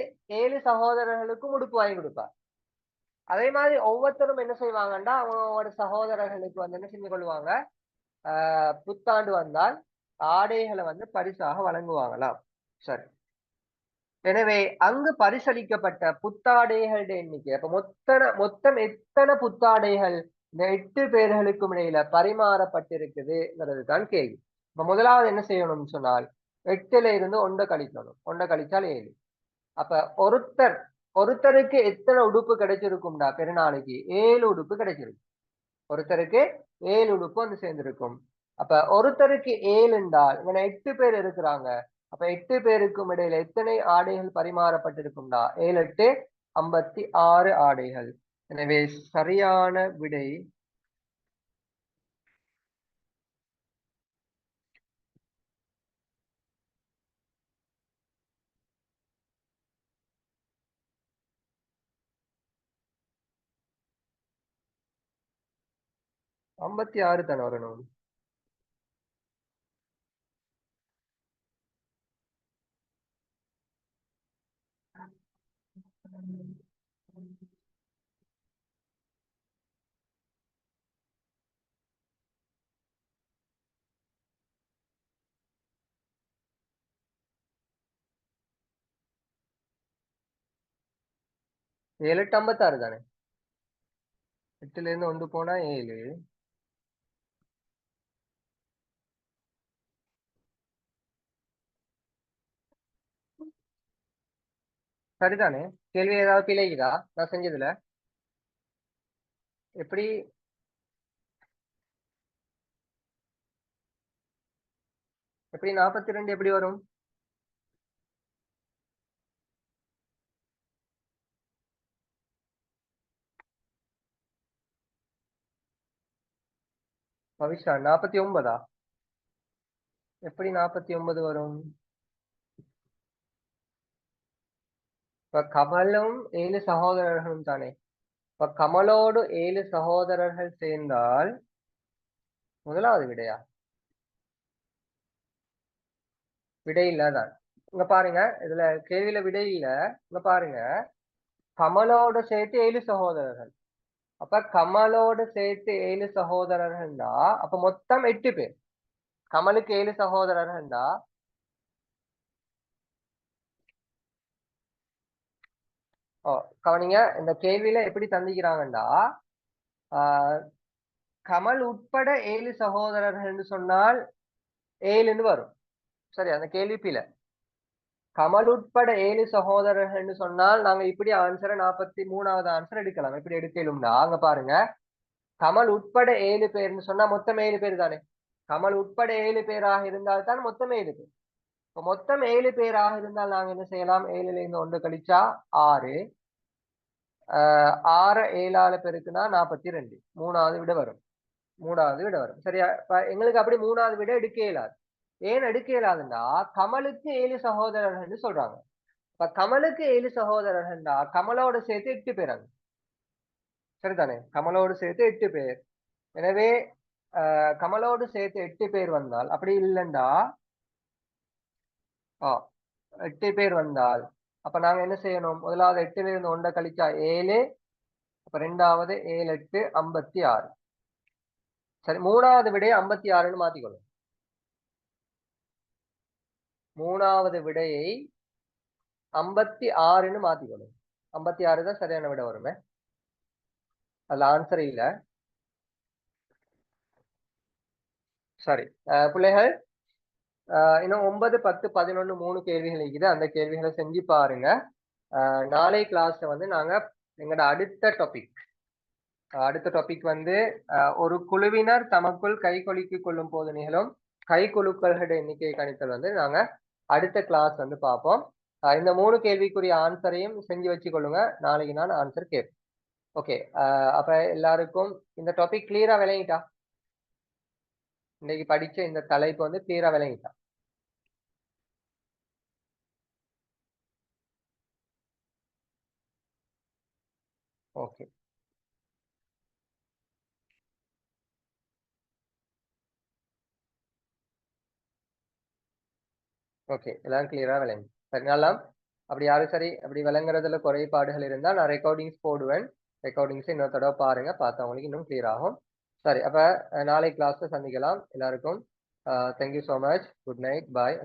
7 சகோதரர்களுக்கும் உடுப்பு வாங்கி கொடுப்பார். அதே மாதிரி ஒவ்வொருத்தரும் என்ன செய்வாங்கன்னா அவங்களோட சகோதரர்களுக்கு வந்து என்ன செஞ்சு கொள்வாங்க, புத்தாண்டு வந்தால் ஆடைகளை வந்து பரிசாக வழங்குவாங்களாம். சரி. எனவே அங்கு பரிசளிக்கப்பட்ட புத்தாடைகளுடைய எண்ணிக்கை அப்ப மொத்தம் எத்தனை புத்தாடைகள் இந்த 8 பேர்களுக்கும் இடையில பரிமாறப்பட்டிருக்குதுங்கிறது தான் கேள்வி. இப்ப முதலாவது என்ன செய்யணும்னு சொன்னால் 8ல இருந்து 1 கழிக்கணும். 1 கழிச்சால் 7. அப்ப ஒருத்தருக்கு எத்தனை உடுப்பு கிடைச்சிருக்கும்டா பெருநாளைக்கு? 7 உடுப்பு கிடைச்சிருக்கு. ஒருத்தருக்கு 7 உடுப்பு வந்து சேர்ந்திருக்கும். அப்ப ஒருத்தருக்கு 7 என்றால் இவங்க 8 பேர் இருக்கிறாங்க. அப்ப 8 பேருக்கும் இடையில எத்தனை ஆடைகள் பரிமாறப்பட்டிருக்கும்டா? 7 8 56 ஆடைகள். எனவே சரியான விடை 56 தானே வரணும். ஏழு எட்டு 56 தானே. 8ல இருந்து 1 போனா 7. சரிதானே? கேள்வி ஏதாவது பிழைக்குதா நான் செஞ்சதுல? எப்படி எப்படி 42 எப்படி வரும்? பவிஷா 49ஆ? எப்படி 49 வரும்? இப்ப கமலும் 7 சகோதரர்களும் தானே. இப்ப கமலோடு 7 சகோதரர்கள் சேர்ந்தால் முதலாவது விடையா? விடை இல்லதான். இங்க பாருங்க, இதுல கேள்வியில விடை இல்ல. இங்க பாருங்க, கமலோடு சேர்த்து 7 சகோதரர்கள். அப்ப கமலோடு சேர்த்து 7 சகோதரர்கள்டா அப்ப மொத்தம் 8 பேர். கமலுக்கு 7 சகோதரர்கள்டா. ஓ, கவனிங்க, இந்த கேள்வியில எப்படி தந்திக்கிறாங்கண்டா, ஆஹ் கமல் உட்பட 7 சகோதரர்கள் சொன்னால் 7ன்னு வரும். சரி, அந்த கேள்வி பில. கமல் உட்பட 7 சகோதரர்கள் சொன்னால் நாங்க இப்படி ஆன்சரை 43வது ஆன்சர் எடுக்கலாம். எப்படி எடுக்கலும்னா அங்க பாருங்க, கமல் உட்பட 7 பேர்னு சொன்னா மொத்தம் 7 பேர் தானே. கமல் உட்பட 7 பேராக இருந்தால் தான் மொத்தம் 7 பேர். இப்ப மொத்தம் 7 பேராக இருந்தால் நாங்க என்ன செய்யலாம்? 7ல இருந்து 1 கழிச்சா 6. 6 7ஆல பெருக்குனா 42. மூணாவது விட வரும். மூணாவது விட வரும். சரியா? இப்ப எங்களுக்கு அப்படி மூணாவது விட எடுக்க இயலாது. ஏன் எடுக்க இயலாதுன்னா கமலுக்கு 7 சகோதரர்கள் சொல்றாங்க. இப்ப கமலுக்கு 7 சகோதரர்கள்டா கமலோட சேர்த்து 8 பேராங்க. சரிதானே? கமலோடு சேர்த்து 8 பேர். எனவே கமலோடு சேர்த்து 8 பேர் வந்தால் அப்படி இல்லைண்டா 8 பேர் வந்தால் அப்ப நாங்க என்ன செய்யணும்? முதலாவது 8ல இருந்து 1 கழிச்சா 7. அப்ப ரெண்டாவது 7 8 56. சரி, மூணாவது விடையை 56ன்னு மாத்திக்கணும். மூணாவது விடையை 56ன்னு மாத்திக்கணும். 56 தான் சரியான விடை வருமே. அதுல ஆன்சர் இல்ல. சரி, பிள்ளைகள், இன்னும் 9 10 11 3 கேள்விகள் இருக்குது. அந்த கேள்விகளை செஞ்சு பாருங்க. நாளை கிளாஸ்ல வந்து நாங்க எங்களோட அடுத்த டாபிக் வந்து ஒரு குழுவினர் தமக்குள் கைகொலுக்கிக் கொள்ளும் போது நிகழும் கைக்குலுக்கல்களுடைய எண்ணிக்கை கணித்தல் வந்து நாங்க அடுத்த கிளாஸ் வந்து பார்ப்போம். இந்த 3 கேள்விக்குரிய ஆன்சரையும் செஞ்சு வச்சுக்கொள்ளுங்க. நாளைக்கு நான் ஆன்சர் கேட்பேன். ஓகே. அப்ப எல்லாருக்கும் இந்த டாபிக் கிளியரா விளங்கிட்டா? இன்னைக்கு படிச்ச இந்த தலைப்பு வந்து கிளியரா விளங்கிட்டா? ஓகே. ஓகே, எல்லாரும் கிளியரா விளங்கி சரி நல்லா அப்படி யாரும் சரி அப்படி விளங்குறதுல குறைபாடுகள் இருந்தால் நான் ரெக்கார்டிங்ஸ் போடுவேன். ரெக்கார்டிங்ஸ் இன்னொரு தடவை பாருங்க, பார்த்தவங்களுக்கு இன்னும் கிளியர் ஆகும். சரி, அப்ப நாளை கிளாஸ்ல சந்திக்கலாம். எல்லாருக்கும் thank you so much. Good night. பாய்.